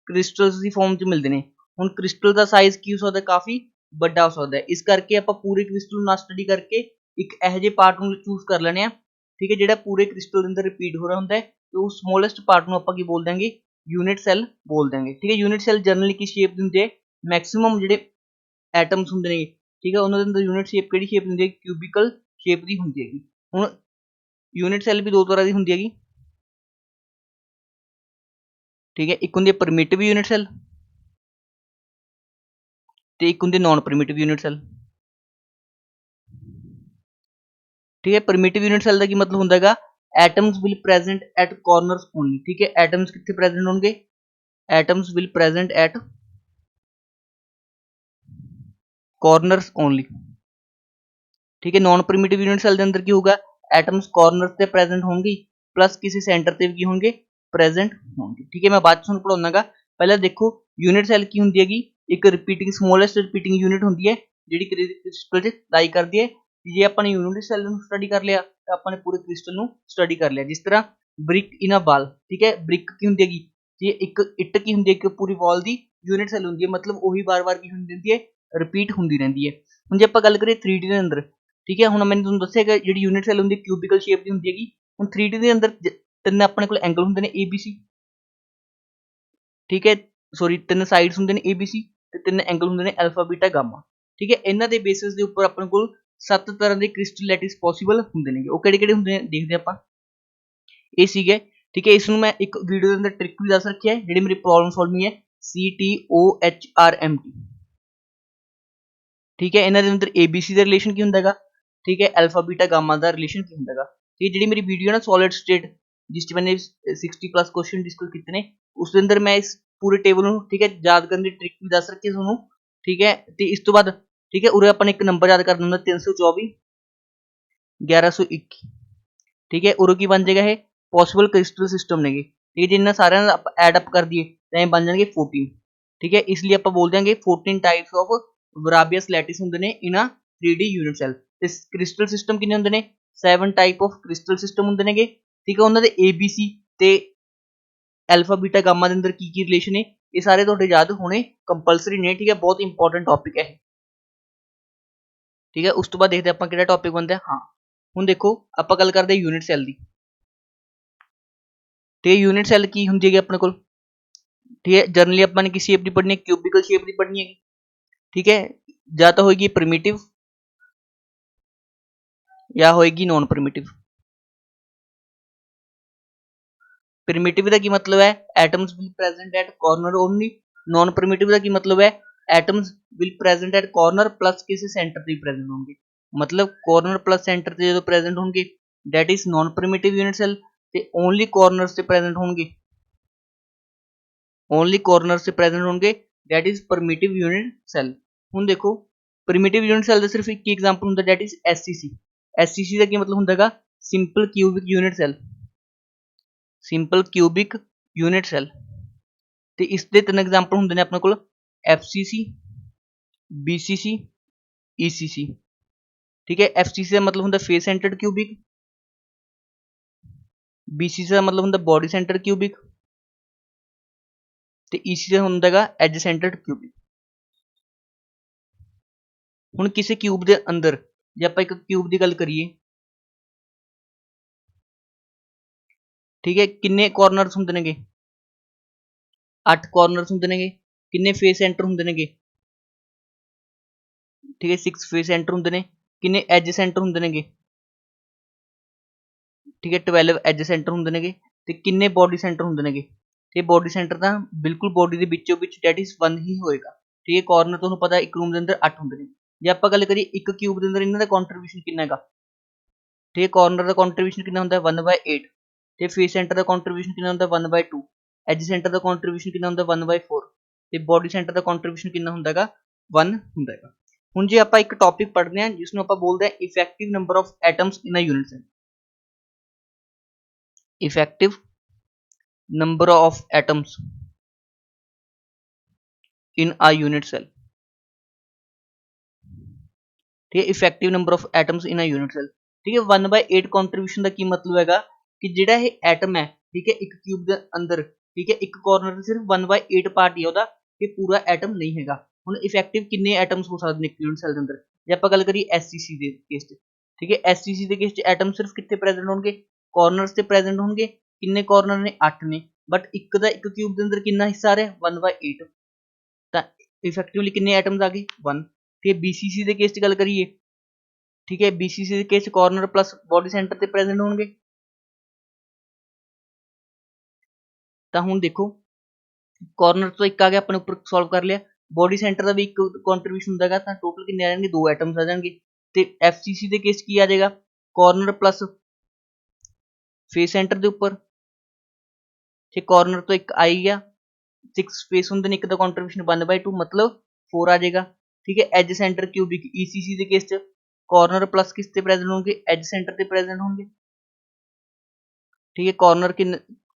क्रिस्टल्स दी फॉर्म च मिलदे ने। हुण क्रिस्टल दा साइज की हो सकदा, काफ़ी ਵੱਡਾ ਹੋ ਸਕਦਾ ਹੈ, ਇਸ ਕਰਕੇ ਆਪਾਂ ਪੂਰੇ ਕ੍ਰਿਸਟਲ ਨੂੰ ਨਾ ਸਟੱਡੀ ਕਰਕੇ ਇੱਕ ਇਹੋ ਜਿਹੇ ਪਾਰਟ ਨੂੰ ਚੂਜ਼ ਕਰ ਲੈਣੇ ਆ, ਠੀਕ ਹੈ, ਜਿਹੜਾ ਪੂਰੇ ਕ੍ਰਿਸਟਲ ਦੇ ਅੰਦਰ ਰਿਪੀਟ ਹੋ ਰਿਹਾ ਹੁੰਦਾ ਹੈ, ਤੇ ਉਸ ਸਮੋਲੈਸਟ ਪਾਰਟ ਨੂੰ ਆਪਾਂ ਕੀ ਬੋਲ ਦਾਂਗੇ, ਯੂਨਿਟ ਸੈੱਲ ਬੋਲ ਦਾਂਗੇ, ਠੀਕ ਹੈ। ਯੂਨਿਟ ਸੈੱਲ ਜਨਰਲੀ ਕੀ ਸ਼ੇਪ ਦੇ ਹੁੰਦੇ, ਮੈਕਸਿਮਮ ਜਿਹੜੇ ਐਟਮਸ ਹੁੰਦੇ ਨੇ, ਠੀਕ ਹੈ, ਉਹਨਾਂ ਦੇ ਅੰਦਰ ਯੂਨਿਟ ਸ਼ੇਪ ਕਿਹੜੀ ਸ਼ੇਪ ਹੁੰਦੀ ਹੈ, ਕਿਊਬਿਕਲ ਸ਼ੇਪ ਦੀ ਹੁੰਦੀ ਹੈਗੀ। ਹੁਣ ਯੂਨਿਟ ਸੈੱਲ ਵੀ ਦੋ ਤਰ੍ਹਾਂ ਦੀ ਹੁੰਦੀ ਹੈਗੀ, ਠੀਕ ਹੈ, ਇੱਕ ਹੁੰਦੀ ਹੈ ਪਰਮਿਟਿਵ ਯੂਨਿਟ ਸੈੱਲ ਤੇ ਇੱਕ ਹੁੰਦੀ ਨॉन ਪ੍ਰਿਮਿਟਿਵ ਯੂਨਿਟ ਸੈੱਲ, ठीक है। प्रिमिटिव यूनिट सेल का की मतलब होंदा हैगा atoms will present eight corners only, ठीक है, एटम्स कितने प्रेजेंट होंगे, atoms will present eight corners only, ठीक है। नॉन प्रिमिटिव यूनिट सेल के अंदर की होगा, एटम्स कॉर्नर्स से प्रेजेंट होंगे प्लस किसी सेंटर से भी होंगे प्रेजेंट होंगे, ठीक है। मैं बाद में पढ़ाऊंगा, पहले देखो यूनिट सेल की होंदी हैगी एक रिपीटिंग स्मॉलेस्ट रिपीटिंग यूनिट होंदी है जिहड़ी क्रिस्टल च लाई करदी है। जे अपने यूनिट सैल ਨੂੰ स्टडी कर लिया तो अपने पूरे क्रिस्टल ਨੂੰ स्टडी कर लिया। जिस तरह ब्रिक इन अ बाल, ठीक है, ब्रिक की होंदी हैगी, ये एक इट की होंदी है कि पूरी वॉल दी यूनिट सैल होंदी है, मतलब वही बार बार की होंदी है, रिपीट होंदी रहंदी है। हुण जे आपां गल करिए 3D ਦੇ अंदर, ठीक है, हुण मैंने तुहानूं दस्सिआ कि जिहड़ी यूनिट सैल होंदी क्यूबिकल शेप दी होंदी हैगी। हुण 3D ਦੇ अंदर ਤਿੰਨ ਆਪਣੇ ਕੋਲ एंगल ਹੁੰਦੇ ਨੇ ABC, ठीक है, सॉरी ਤਿੰਨ ਸਾਈਡਸ ਹੁੰਦੇ ਨੇ ABC ਤੇ ਤਿੰਨ एंगल ਹੁੰਦੇ ਨੇ अल्फा बीटा गामा, ठीक है। ਇਹਨਾਂ ਦੇ ਬੇਸਿਸ ਦੇ ਉੱਪਰ ਆਪਣੇ ਕੋਲ 7 तरह के क्रिस्टल लैटिस पॉसिबल होंगे ने, वो किहड़े-किहड़े होंदे ने देखदे आपां। ये सीगे, ठीक है, इसनूं मैं एक वीडियो के अंदर ट्रिक भी दस रखी है, जिहड़ी मेरी प्रॉब्लम सॉल्विंग है CTOHRMT, ठीक है। इन्हां दे अंदर ABC दा रिलेशन की हुंदा हैगा, ठीक है, अल्फा बीटा गामा दा रिलेशन की हुंदा हैगा, ठीक है। जिहड़ी मेरी वीडियो ना सॉलिड स्टेट जिस च मैंने 60+ क्वेश्चन डिस्कस कीते ने, उस दे अंदर मैं इस पूरे टेबल नूं, ठीक है, याद करने दी ट्रिक भी दस रखी है तुहानूं, ठीक है। ते इस तो बाद, ठीक है, उरे अपन एक नंबर याद करना होंदा 324 1121, ठीक है, उरे की बन जाएगा ये पॉसिबल क्रिस्टल सिस्टम ने, ठीक है, जिन्ना सारे एड अप कर दिए तो ये बन जाएंगे 14, ठीक है। इसलिए आप बोल देंगे 14 टाइप्स ऑफ वराबियस लैटिस होंगे ने इन अ 3D यूनिट सेल। ते क्रिस्टल सिस्टम कितने होंगे ने, 7 टाइप ऑफ क्रिस्टल सिस्टम होंगे ने, ठीक है। उन्होंने ABC ते अल्फा बीटा गामा के अंदर की रिलेशन है, ये सारे तुहाडे याद होने कंपलसरी ने, ठीक है, बहुत इंपॉर्टेंट टॉपिक है, ठीक है। उस तो बाद देखते आपां किहड़ा टॉपिक बनता है। हाँ, हुण देखो आपां गल करदे यूनिट सैल दी, ठीक है, यूनिट सैल की हुंदी है अपने कोल, ठीक है, जनरली आपां ने किस शेप दी पढ़नी है, क्यूबिकल शेप दी पढ़नी है, ठीक है, या तो होएगी प्रिमिटिव या होएगी नॉन प्रिमिटिव। प्रिमिटिव का की मतलब है atoms will present at corner only, non primitive का की मतलब है atoms will present at corner plus किसी सेंटर से प्रेजेंट होंगे, मतलब कॉर्नर प्लस सेंटर से जो प्रेजेंट होंगे that is non primitive unit cell, ते ओनली कॉर्नर से प्रेजेंट होंगे, ओनली कॉर्नर से प्रेजेंट होंगे that is primitive unit cell. हुण देखो प्रिमिटिव यूनिट सेल का सिर्फ एक ही एग्जांपल होंदा दैट इज SCC, SCC का की मतलब होंदा हैगा simple cubic unit cell, simple cubic unit cell. तो इसके तीन एग्जाम्पल होंगे ने अपने को FCC, BCC, ECC, ठीक है। FCC का मतलब होंगे फेस सेंटर्ड क्यूबिक, BCC का मतलब होंगे बॉडी सेंटर्ड क्यूबिक, तो ECC का होंगे एज सेंटर्ड क्यूबिक। हुण किसी क्यूब के अंदर जे आपां एक क्यूब की गल करिए, ठीक है किन्ने कॉर्नर्स ਹੁੰਦੇ ਨੇਗੇ 8 कॉर्नर्स ਹੁੰਦੇ ਨੇਗੇ ਕਿੰਨੇ ਫੇਸ ਸੈਂਟਰ ਹੁੰਦੇ ਨੇਗੇ ठीक है 6 ਫੇਸ ਸੈਂਟਰ ਹੁੰਦੇ ਨੇ ਕਿੰਨੇ ਐਜ ਸੈਂਟਰ ਹੁੰਦੇ ਨੇਗੇ ठीक है 12 ਐਜ ਸੈਂਟਰ ਹੁੰਦੇ ਨੇਗੇ ਤੇ ਕਿੰਨੇ ਬੋਡੀ ਸੈਂਟਰ ਹੁੰਦੇ ਨੇਗੇ ਤੇ ਬੋਡੀ ਸੈਂਟਰ ਤਾਂ ਬਿਲਕੁਲ ਬੋਡੀ ਦੇ ਵਿੱਚੋਂ ਵਿੱਚ ਡੈਟ ਇਜ਼ 1 ਹੀ ਹੋਏਗਾ ਠੀਕ ਹੈ ਕਾਰਨਰ ਤੁਹਾਨੂੰ ਪਤਾ ਇੱਕ ਰੂਮ ਦੇ ਅੰਦਰ 8 ਹੁੰਦੇ ਨੇ ਜੇ ਆਪਾਂ ਗੱਲ ਕਰੀਏ ਇੱਕ ਕਿਊਬ ਦੇ ਅੰਦਰ ਇਹਨਾਂ ਦਾ ਕੰਟਰੀਬਿਊਸ਼ਨ ਕਿੰਨਾ ਹੈਗਾ ठीक है कॉर्नर का कंट्रीब्यूशन कितना होता है 1/8 ਤੇ ਫੇਸ ਸੈਂਟਰ ਦਾ ਕੰਟਰੀਬਿਊਸ਼ਨ ਕਿੰਨਾ ਹੁੰਦਾ 1/2 ਐਜ ਸੈਂਟਰ ਦਾ ਕੰਟਰੀਬਿਊਸ਼ਨ ਕਿੰਨਾ ਹੁੰਦਾ 1/4 ਤੇ ਬੋਡੀ ਸੈਂਟਰ ਦਾ ਕੰਟਰੀਬਿਊਸ਼ਨ ਕਿੰਨਾ ਹੁੰਦਾ ਹੈਗਾ 1 ਹੁੰਦਾ ਹੈਗਾ ਹੁਣ ਜੇ ਆਪਾਂ ਇੱਕ ਟੌਪਿਕ ਪੜ੍ਹਦੇ ਹਾਂ ਜਿਸ ਨੂੰ ਆਪਾਂ ਬੋਲਦੇ ਹਾਂ effective number of atoms in a unit cell effective number of atoms in a unit cell ठीक है effective number of atoms in a unit cell ठीक है 1/8 कंट्रीब्यूशन ਦਾ ਕੀ ਮਤਲਬ ਹੈਗਾ ਕਿ ਜਿਹੜਾ ਇਹ ਐਟਮ ਹੈ ਠੀਕ ਹੈ ਇੱਕ ਕਿਊਬ ਦੇ ਅੰਦਰ ਠੀਕ ਹੈ ਇੱਕ ਕਾਰਨਰ ਤੇ ਸਿਰਫ 1/8 ਪਾਰਟ ਹੀ ਹੈ ਉਹਦਾ ਕਿ ਪੂਰਾ ਐਟਮ ਨਹੀਂ ਹੈਗਾ ਹੁਣ ਇਫੈਕਟਿਵ ਕਿੰਨੇ ਐਟਮਸ ਹੋ ਸਕਦੇ ਨੇ ਇੱਕ ਯੂਨਿਟ ਸੈਲ ਦੇ ਅੰਦਰ ਜੇ ਆਪਾਂ ਗੱਲ ਕਰੀਏ ਐਸਸੀਸੀ ਦੇ ਕੇਸ 'ਚ ਠੀਕ ਹੈ ਐਸਸੀਸੀ ਦੇ ਕੇਸ 'ਚ ਐਟਮ ਸਿਰਫ ਕਿੱਥੇ ਪ੍ਰੈਜ਼ੈਂਟ ਹੋਣਗੇ ਕਾਰਨਰਸ ਤੇ ਪ੍ਰੈਜ਼ੈਂਟ ਹੋਣਗੇ ਕਿੰਨੇ ਕਾਰਨਰ ਨੇ 8 ਨੇ ਬਟ ਇੱਕ ਦਾ ਇੱਕ ਕਿਊਬ ਦੇ ਅੰਦਰ ਕਿੰਨਾ ਹਿੱਸਾ ਆ ਰਿਹਾ 1/8 ਤਾਂ ਇਫੈਕਟਿਵਲੀ ਕਿੰਨੇ ਐਟਮਸ ਆ ਗਏ 1 ਤੇ BCC ਦੇ ਕੇਸ 'ਚ ਗੱਲ ਕਰੀਏ ठीक है BCC ਦੇ ਕੇਸ 'ਚ ਕਾਰਨਰ ਪਲੱਸ ਬੋਡੀ ਸੈਂਟਰ ਤੇ ਪ੍ਰੈਜ਼ੈਂਟ ਹੋਣਗੇ ਤਾਂ ਹੁਣ ਦੇਖੋ ਕਾਰਨਰ ਤੋਂ ਇੱਕ ਆ ਗਿਆ ਆਪਣੇ ਉੱਪਰ ਸੋਲਵ ਕਰ ਲਿਆ ਬੋਡੀ ਸੈਂਟਰ ਦਾ ਵੀ ਇੱਕ ਕੰਟਰੀਬਿਊਸ਼ਨ ਹੁੰਦਾ ਹੈਗਾ ਤਾਂ ਟੋਟਲ ਕਿੰਨੇ ਆ ਜਾਣਗੇ ਦੋ ਐਟਮਸ ਆ ਜਾਣਗੇ ਤੇ FCC ਦੇ ਕੇਸ ਕੀ ਆ ਜਾਏਗਾ ਕਾਰਨਰ ਪਲੱਸ ਫੇਸ ਸੈਂਟਰ ਦੇ ਉੱਪਰ ਤੇ ਕਾਰਨਰ ਤੋਂ ਇੱਕ ਆ ਹੀ ਗਿਆ 6 ਫੇਸ ਹੁੰਦੇ ਨੇ ਇੱਕ ਦਾ ਕੰਟਰੀਬਿਊਸ਼ਨ 1/2 मतलब 4 ਆ ਜਾਏਗਾ ठीक है एज सेंटर क्यूबिक ECC ਦੇ ਕੇਸ 'ਚ कॉर्नर प्लस किस ते प्रेजेंट होंगे एज सेंटर ते प्रेजेंट होंगे ठीक है कॉर्नर किन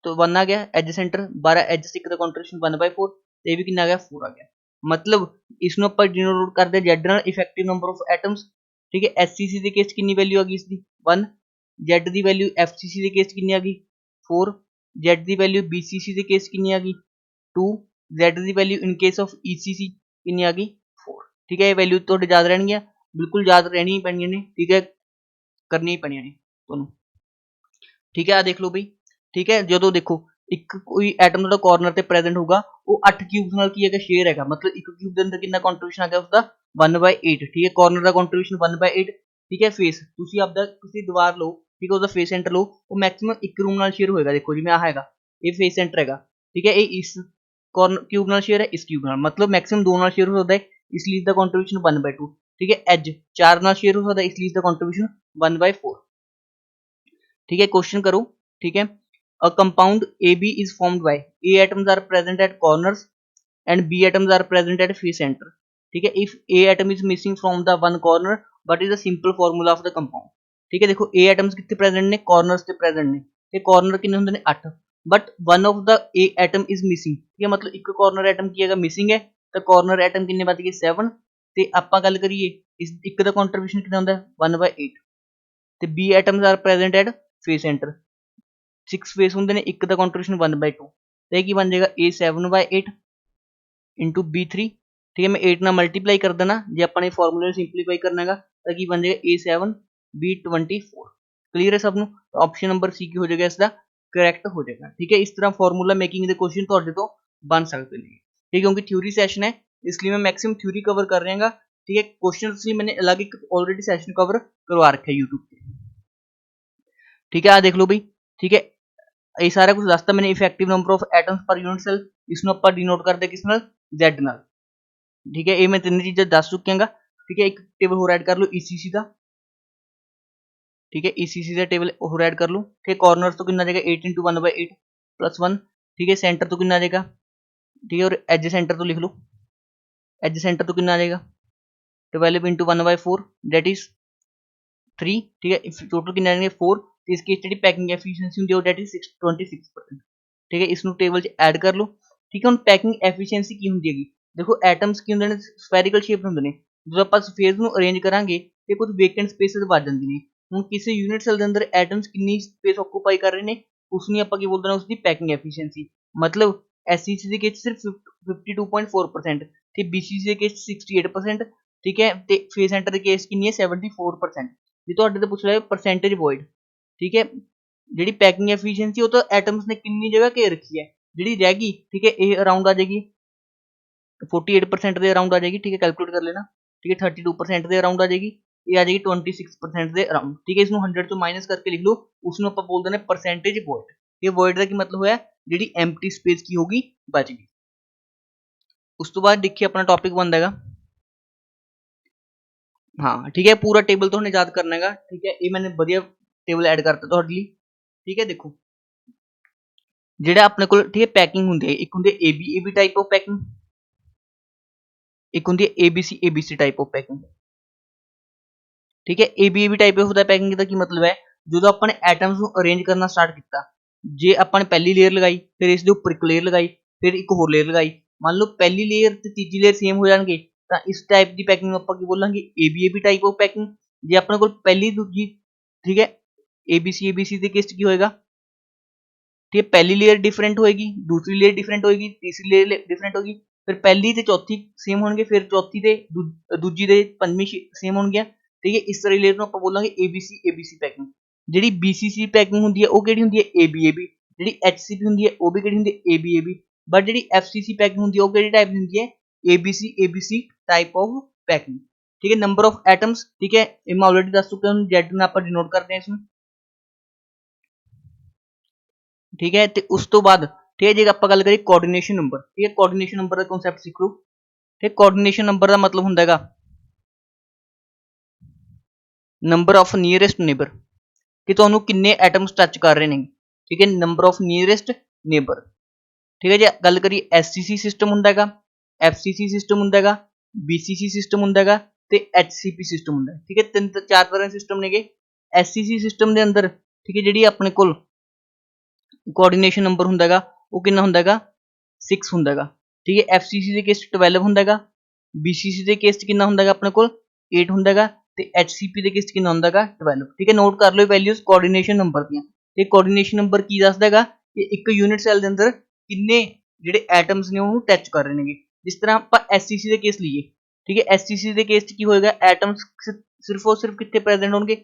तो 1 आ गया एज सेंटर 12 एज से का कंट्रीब्यूशन 1/4 ਤੇ ਇਹ ਵੀ ਕਿੰਨਾ ਆ ਗਿਆ 4 ਆ ਗਿਆ ਮਤਲਬ ਇਸ ਨੂੰ ਆਪਾਂ ਡਿਨੋਟ ਕਰਦੇ Z ਨਾਲ ਇਫੈਕਟਿਵ ਨੰਬਰ ਆਫ ਐਟਮਸ ਠੀਕ ਹੈ SCC ਦੇ ਕੇਸ ਕਿੰਨੀ ਵੈਲਿਊ ਆ ਗਈ ਇਸ ਦੀ 1 Z ਦੀ ਵੈਲਿਊ FCC ਦੇ ਕੇਸ ਕਿੰਨੀ ਆ ਗਈ 4 Z ਦੀ ਵੈਲਿਊ BCC ਦੇ ਕੇਸ ਕਿੰਨੀ ਆ ਗਈ 2 Z the value in case of ECC ਕਿੰਨੀ ਆ ਗਈ 4 ਠੀਕ ਹੈ ਇਹ ਵੈਲਿਊ ਤੁਹਾਡੇ ਯਾਦ ਰਹਿਣਗੀਆਂ बिल्कुल याद रहनी ही पैनियां ने ठीक है करनी ही पैनियां ने ਤੁਹਾਨੂੰ ठीक है आ देख लो बई ठीक है ਜਦੋਂ ਦੇਖੋ ਇੱਕ ਕੋਈ ਐਟਮ ਦਾ ਕਾਰਨਰ ਤੇ ਪ੍ਰੈਜ਼ੈਂਟ ਹੋਊਗਾ ਉਹ 8 ਕਿਊਬਸ ਨਾਲ ਕੀ ਹੈਗਾ ਸ਼ੇਅਰ ਹੈਗਾ ਮਤਲਬ ਇੱਕ ਕਿਊਬ ਦੇ ਅੰਦਰ ਕਿੰਨਾ ਕੰਟਰੀਬਿਊਸ਼ਨ ਆ ਗਿਆ ਉਸਦਾ 1/8 ਠੀਕ ਹੈ ਕਾਰਨਰ ਦਾ ਕੰਟਰੀਬਿਊਸ਼ਨ 1/8 ਠੀਕ ਹੈ ਫੇਸ ਤੁਸੀਂ ਆਪਦਾ ਤੁਸੀਂ ਦੀਵਾਰ ਲਓ ਠੀਕ ਹੈ ਉਹਦਾ ਫੇਸ ਸੈਂਟਰ ਲਓ ਉਹ ਮੈਕਸਿਮਮ ਇੱਕ ਰੂਮ ਨਾਲ ਸ਼ੇਅਰ ਹੋਏਗਾ ਦੇਖੋ ਜਿਵੇਂ ਆ ਹੈਗਾ ਇਹ ਫੇਸ ਸੈਂਟਰ ਹੈਗਾ ਠੀਕ ਹੈ ਇਹ ਇਸ ਕਾਰਨਰ ਕਿਊਬ ਨਾਲ ਸ਼ੇਅਰ ਹੈ ਇਸ ਕਿਊਬ ਨਾਲ ਮਤਲਬ ਮੈਕਸਿਮਮ ਦੋ ਨਾਲ ਸ਼ੇਅਰ ਹੋ ਸਕਦਾ ਹੈ ਇਸ ਲਈ ਦਾ ਕੰਟਰੀਬਿਊਸ਼ਨ 1/2 ठीक है एज 4 ਨਾਲ शेयर हो सकता है इसलिए इसका कंट्रीब्यूशन 1/4 ठीक है क्वेश्चन करो ठीक है a compound AB is formed by A atoms are present at corners and B atoms are present at face center ठीक है if A atom is missing from the one corner what is the simple formula of the compound ठीक है देखो A atoms कितने present ने corners ਤੇ present ने ਤੇ corner ਕਿੰਨੇ ਹੁੰਦੇ ਨੇ 8 but one of the A atom is missing ठीक है मतलब ਇੱਕ corner atom ਕੀ ਹੈਗਾ missing ਹੈ ਤਾਂ corner atom ਕਿੰਨੇ ਬਚ ਗਏ 7 ਤੇ ਆਪਾਂ ਗੱਲ ਕਰੀਏ ਇਸ ਇੱਕ ਦਾ ਕੰਟਰੀਬਿਊਸ਼ਨ ਕਿੰਨਾ ਹੁੰਦਾ 1/8 ਤੇ B atoms are present at face centre 6 face ਹੁੰਦੇ ਨੇ ਇੱਕ ਦਾ ਕੰਟਰੀਬਿਊਸ਼ਨ 1/2 ਤੇ ਕੀ ਬਣ ਜਾਏਗਾ A 7/8 into B3 ਠੀਕ ਹੈ ਮੈਂ 8 ਨਾਲ ਮਲਟੀਪਲਾਈ ਕਰ ਦੇਣਾ ਜੇ ਆਪਾਂ ਨੇ ਫਾਰਮੂਲੇ ਨੂੰ ਸਿੰਪਲੀਫਾਈ ਕਰਨਾ ਹੈਗਾ ਤਾਂ ਕੀ ਬਣ ਜਾਏਗਾ A7 B24 ਕਲੀਅਰ ਹੈ ਸਭ ਨੂੰ ਆਪਸ਼ਨ ਨੰਬਰ C ਕੀ ਹੋ ਜਾਏਗਾ ਇਸ ਦਾ ਕਰੈਕਟ ਹੋ ਜਾਏਗਾ ਠੀਕ ਹੈ ਇਸ ਤਰ੍ਹਾਂ ਫਾਰਮੂਲਾ ਮੇਕਿੰਗ ਦੇ ਕੁਐਸਚਨ ਤੁਹਾਡੇ ਤੋਂ ਬਣ ਸਕਦੇ ਨੇ ठीक है क्योंकि थ्योरी सेशन है इसलिए मैं मैक्सिमम थ्योरी कवर कर रहा ठीक है क्वेश्चन लिए मैंने अलग एक ऑलरेडी सेशन कवर करवा रखा है यूट्यूब पे ठीक है आ देख लो भाई ठीक है ये सारा कुछ दसता मैंने effective number of atoms per unit cell इसमें ਆਪਾਂ डिनोट करते किस नाल Z नाल ठीक है ये मैं तीन चीजें दस चुकियां ठीक है एक टेबल होर ऐड कर लो ECC का ठीक है ECC का टेबल होर ऐड कर लो ठीक है कॉर्नर्स तो कितना आ जाएगा 8 × 1/8 + 1 ठीक है सेंटर तो कितना आ जाएगा ठीक है और एज सेंटर तो लिख लो एज सेंटर तो कितना आ जाएगा 12 × 1/4 दैट इज 3 ठीक है टोटल कितना आएंगे 4 तो इसकी ਜਿਹੜੀ ਪੈਕਿੰਗ ਐਫੀਸ਼ੀਐਂਸੀ ਹੁੰਦੀ ਹੈ ਉਹ दैट इज 26% ठीक है ਇਸ ਨੂੰ ਟੇਬਲ 'ਚ ਐਡ ਕਰ ਲਓ ਠੀਕ ਹੈ ਹੁਣ ਪੈਕਿੰਗ ਐਫੀਸ਼ੀਐਂਸੀ ਕੀ ਹੁੰਦੀ ਹੈਗੀ ਦੇਖੋ ਐਟਮਸ ਕੀ ਹੁੰਦੇ ਨੇ ਸਫੈਰੀਕਲ ਸ਼ੇਪ ਹੁੰਦੇ ਨੇ ਜਦੋਂ ਆਪਾਂ ਸਫੇਅਰ ਨੂੰ ਅਰੇਂਜ ਕਰਾਂਗੇ ਤੇ ਕੁਝ ਵੇਕੈਂਟ ਸਪੇਸਿਸ ਵੱਜ ਜਾਂਦੇ ਨੇ ਹੁਣ ਕਿਸੇ ਯੂਨਿਟ ਸੈਲ ਦੇ ਅੰਦਰ ਐਟਮਸ ਕਿੰਨੀ ਸਪੇਸ ਆਕੂਪਾਈ ਕਰ ਰਹੇ ਨੇ ਉਸ ਨੂੰ ਆਪਾਂ ਕੀ ਬੋਲਦੇ ਨੇ ਉਸ ਦੀ ਪੈਕਿੰਗ ਐਫੀਸ਼ੀਐਂਸੀ ਮਤਲਬ SCC ਦੇ ਕੇਸ ਸਿਰਫ 52.4% ਤੇ BCC ਦੇ ਕੇਸ 68% ठीक है ਤੇ ਫੇਸ ਸੈਂਟਰ ਦੇ ਕੇਸ ਕਿੰਨੀ ਹੈ 74% ਜੇ ਤੁਹਾਡੇ ਤੋਂ ਪੁੱਛ ਰਿਹਾ ਪਰਸੈਂਟੇਜ ਵੋਇਡ ਠੀਕ ਹੈ ਜਿਹੜੀ ਪੈਕਿੰਗ ਐਫੀਸ਼ੀਐਂਸੀ ਉਹ ਤਾਂ ਐਟਮਸ ਨੇ ਕਿੰਨੀ ਜਗ੍ਹਾ ਘੇਰ ਰੱਖੀ ਹੈ, ਜਿਹੜੀ ਰਹਿ ਗਈ ਠੀਕ ਹੈ ਇਹ ਅਰਾਊਂਡ ਆ ਜਾਏਗੀ 48% ਦੇ ਅਰਾਊਂਡ ਆ ਜਾਏਗੀ, ਠੀਕ ਹੈ ਕੈਲਕੂਲੇਟ ਕਰ ਲੈਣਾ, ਠੀਕ ਹੈ 32% ਦੇ ਅਰਾਊਂਡ ਆ ਜਾਏਗੀ, ਇਹ ਆ ਜਾਏਗੀ 26% ਦੇ ਅਰਾਊਂਡ, ਠੀਕ ਹੈ ਇਸ ਨੂੰ 100 ਤੋਂ ਮਾਈਨਸ ਕਰਕੇ ਲਿਖ ਲਓ, ਉਸ ਨੂੰ ਆਪਾਂ ਬੋਲਦੇ ਨੇ ਪਰਸੈਂਟੇਜ ਵੋਇਡ। ਇਹ ਵੋਇਡ ਦਾ ਕੀ ਮਤਲਬ ਹੋਇਆ, ਜਿਹੜੀ ਐਮਟੀ ਸਪੇਸ ਕੀ ਹੋਗੀ ਬਚ ਗਈ। ਉਸ ਤੋਂ ਬਾਅਦ ਦੇਖੀਏ ਆਪਣਾ ਟੌਪਿਕ ਬਣਦਾ ਹੈਗਾ, ਹਾਂ ਠੀਕ ਹੈ ਪੂਰਾ ਟੇਬਲ ਤੁਹਾਨੂੰ ਯਾਦ ਕਰਨਾ ਹੈਗਾ, ਠੀਕ ਹੈ ਇਹ मैंने ਵਧੀਆ ਟੇਬਲ ਐਡ ਕਰਤਾ ਤੁਹਾਡੇ ਲਈ, ਠੀਕ ਹੈ ਦੇਖੋ ਜਿਹੜਾ ਆਪਣੇ ਕੋਲ ਠੀਕ ਹੈ ਪੈਕਿੰਗ ਹੁੰਦੀ ਹੈ, ਇੱਕ ਹੁੰਦੀ ਹੈ ਏਬੀ ਟਾਈਪ ਆਫ ਪੈਕਿੰਗ, ਇੱਕ ਹੁੰਦੀ ਹੈ ਏਬੀਸੀ ਟਾਈਪ ਆਫ ਪੈਕਿੰਗ, ਠੀਕ ਹੈ ਏਬੀ ਟਾਈਪ ਆਫ ਦਾ ਪੈਕਿੰਗ ਦਾ ਕੀ ਮਤਲਬ ਹੈ, ਜਦੋਂ ਆਪਾਂ ਨੇ ਐਟਮਸ ਨੂੰ ਅਰੇਂਜ ਕਰਨਾ ਸਟਾਰਟ ਕੀਤਾ, ਜੇ ਆਪਾਂ ਨੇ ਪਹਿਲੀ ਲੇਅਰ ਲਗਾਈ ਫਿਰ ਇਸ ਦੇ ਉੱਪਰ ਇੱਕ ਲੇਅਰ ਲਗਾਈ ਫਿਰ ਇੱਕ ਹੋਰ ਲੇਅਰ ਲਗਾਈ, ਮੰਨ ਲਓ ਪਹਿਲੀ ਲੇਅਰ ਤੇ ਤੀਜੀ ਲੇਅਰ ਸੇਮ ਹੋ ਜਾਣਗੇ ਤਾਂ ਇਸ ਟਾਈਪ ਦੀ ਪੈਕਿੰਗ ਨੂੰ ਆਪਾਂ ਕੀ ਬੋਲਾਂਗੇ ਏਬੀ ਟਾਈਪ ਆਫ ਪੈਕਿੰਗ। ਜੇ ਆਪਣੇ ਕੋਲ ਪਹਿਲੀ ਦੂਜੀ ਠੀਕ ਹੈ ਏਬੀਸੀ ਦੇ ਕੇਸ ਚ ਕੀ ਹੋਏਗਾ, ठीक है पहली लेयर डिफरेंट होएगी, दूसरी लेयर डिफरेंट होएगी, तीसरी लेयर डिफरेंट होगी, फिर पहली ते चौथी सेम होणगे, फिर चौथी ते दूजी ते पंजवीं सेम होणगियां, ठीक है इस तरह लेयर ਨੂੰ ਆਪਾਂ ਬੋਲਾਂਗੇ ਏਬੀਸੀ ਪੈਕਿੰਗ। ਜਿਹੜੀ ਬੀਸੀਸੀ ਪੈਕਿੰਗ ਹੁੰਦੀ ਹੈ ਉਹ ਕਿਹੜੀ ਹੁੰਦੀ ਹੈ ਏਬੀਏਬੀ, ਜਿਹੜੀ ਐਚਸੀਪੀ ਹੁੰਦੀ ਹੈ ਉਹ ਵੀ ਕਿਹੜੀ ਹੁੰਦੀ ਹੈ ਏਬੀਏਬੀ, ਬਟ ਜਿਹੜੀ ਐਫਸੀਸੀ ਪੈਕਿੰਗ ਹੁੰਦੀ ਹੈ ਉਹ ਕਿਹੜੀ ਟਾਈਪ ਦੀ ਹੁੰਦੀ ਹੈ ਏਬੀਸੀ ਟਾਈਪ ਆਫ ਪੈਕਿੰਗ, ठीक है नंबर ऑफ एटम्स, ठीक है ये मैं ऑलरेडी दस चुका हूं, जेड में आप डिनोट करते हैं इसमें, ठीक है ਤੇ ਉਸ ਤੋਂ ਬਾਅਦ ਠੀਕ ਹੈ ਜੇ ਆਪਾਂ ਗੱਲ ਕਰੀਏ ਕੋਆਰਡੀਨੇਸ਼ਨ ਨੰਬਰ, ਠੀਕ ਹੈ ਕੋਆਰਡੀਨੇਸ਼ਨ ਨੰਬਰ ਦਾ ਕਨਸੈਪਟ ਸਿੱਖ ਲਓ, ਠੀਕ ਕੋਆਰਡੀਨੇਸ਼ਨ ਨੰਬਰ ਦਾ ਮਤਲਬ ਹੁੰਦਾ ਹੈਗਾ ਨੰਬਰ ਆਫ ਨੀਅਰੈਸਟ ਨੇਬਰ, ਕਿ ਤੁਹਾਨੂੰ ਕਿੰਨੇ ਐਟਮਸ ਟੱਚ ਕਰ ਰਹੇ ਨੇ, ਠੀਕ ਹੈ ਨੰਬਰ ਆਫ ਨੀਅਰੈਸਟ ਨੇਬਰ, ਠੀਕ ਹੈ ਜੇ ਗੱਲ ਕਰੀਏ ਐਸਸੀਸੀ ਸਿਸਟਮ ਹੁੰਦਾ ਹੈਗਾ, ਐਫਸੀਸੀ ਸਿਸਟਮ ਹੁੰਦਾ ਹੈਗਾ, ਬੀਸੀਸੀ ਸਿਸਟਮ ਹੁੰਦਾ ਹੈਗਾ ਤੇ ਐਚਸੀਪੀ ਸਿਸਟਮ ਹੁੰਦਾ ਹੈ, ਠੀਕ ਹੈ ਤਿੰਨ ਚਾਰ ਤਰ੍ਹਾਂ ਦੇ ਸਿਸਟਮ ਨੇਗੇ। ਐਸਸੀਸੀ ਸਿਸਟਮ ਦੇ ਅੰਦਰ ਠੀਕ ਹੈ ਜਿਹੜੀ ਆਪਣੇ ਕੋਲ ਕੋਆਰਡੀਨੇਸ਼ਨ ਨੰਬਰ ਹੁੰਦਾ ਹੈਗਾ ਉਹ ਕਿੰਨਾ ਹੁੰਦਾ ਹੈਗਾ 6 ਹੁੰਦਾ ਹੈਗਾ, ਠੀਕ ਹੈ ਐਫਸੀਸੀ ਦੇ ਕੇਸ 'ਚ 12 ਹੁੰਦਾ ਹੈਗਾ, ਬੀਸੀਸੀ ਦੇ ਕੇਸ 'ਚ ਕਿੰਨਾ ਹੁੰਦਾ ਹੈਗਾ ਆਪਣੇ ਕੋਲ 8 ਹੁੰਦਾ ਹੈਗਾ ਤੇ ਐਚਸੀਪੀ ਦੇ ਕੇਸ 'ਚ ਕਿੰਨਾ ਹੁੰਦਾ ਹੈਗਾ 12, ਠੀਕ ਹੈ ਨੋਟ ਕਰ ਲਓ ਵੈਲਿਊਜ਼ ਕੋਆਰਡੀਨੇਸ਼ਨ ਨੰਬਰ ਦੀਆਂ। ਤੇ ਕੋਆਰਡੀਨੇਸ਼ਨ ਨੰਬਰ ਕੀ ਦੱਸਦਾ ਹੈਗਾ ਕਿ ਇੱਕ ਯੂਨਿਟ ਸੈੱਲ ਦੇ ਅੰਦਰ ਕਿੰਨੇ ਜਿਹੜੇ ਐਟਮਸ ਨੇ ਉਹਨੂੰ ਟੱਚ ਕਰ ਰਹੇ ਨੇਗੇ। ਜਿਸ ਤਰ੍ਹਾਂ ਆਪਾਂ ਐਸਸੀਸੀ ਦੇ ਕੇਸ ਲਈਏ, ਠੀਕ ਹੈ ਐਸਸੀਸੀ ਦੇ ਕੇਸ 'ਚ ਕੀ ਹੋਏਗਾ ਐਟਮਸ ਸਿਰਫ ਕਿੱਥੇ ਪ੍ਰੈਜ਼ੈਂਟ ਹੋਣਗੇ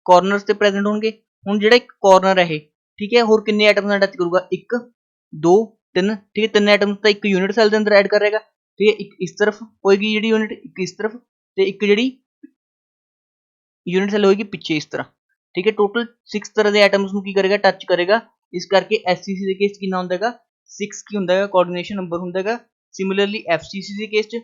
ਕਾਰਨਰਸ ਤੇ ਪ੍ਰੈਜ਼ੈਂਟ ਹੋਣਗੇ। ਹੁਣ ਜਿਹੜਾ ਇੱਕ ਕਾਰਨਰ ਹੈ ਇਹ ठीक है और कितने एटम ਨਾਲ टच करूंगा 1 2 3, ठीक है तीन एटम्स ਤਾਂ ਇੱਕ ਯੂਨਿਟ ਸੈੱਲ ਦੇ ਅੰਦਰ ਐਡ ਕਰੇਗਾ, ठीक है ਇੱਕ ਇਸ ਤਰਫ ਹੋਏਗੀ ਜਿਹੜੀ ਯੂਨਿਟ, ਇੱਕ ਇਸ ਤਰਫ ਤੇ ਇੱਕ ਜਿਹੜੀ ਯੂਨਿਟ ਸੈੱਲ ਹੋਏਗੀ ਪਿੱਛੇ ਇਸ ਤਰ੍ਹਾਂ, ठीक है ਟੋਟਲ 6 ਤਰ੍ਹਾਂ ਦੇ ਐਟਮਸ ਨੂੰ ਕੀ ਕਰੇਗਾ ਟੱਚ ਕਰੇਗਾ। ਇਸ ਕਰਕੇ ਐਸਸੀਸੀ ਦੇ ਕੇਸ ਕਿੰਨਾ ਹੁੰਦਾ ਹੈਗਾ 6 ਕੀ ਹੁੰਦਾ ਹੈਗਾ ਕੋਆਰਡੀਨੇਸ਼ਨ ਨੰਬਰ ਹੁੰਦਾ ਹੈਗਾ। ਸਿਮਿਲਰਲੀ ਐਫਸੀਸੀ ਦੇ ਕੇਸ 'ਚ,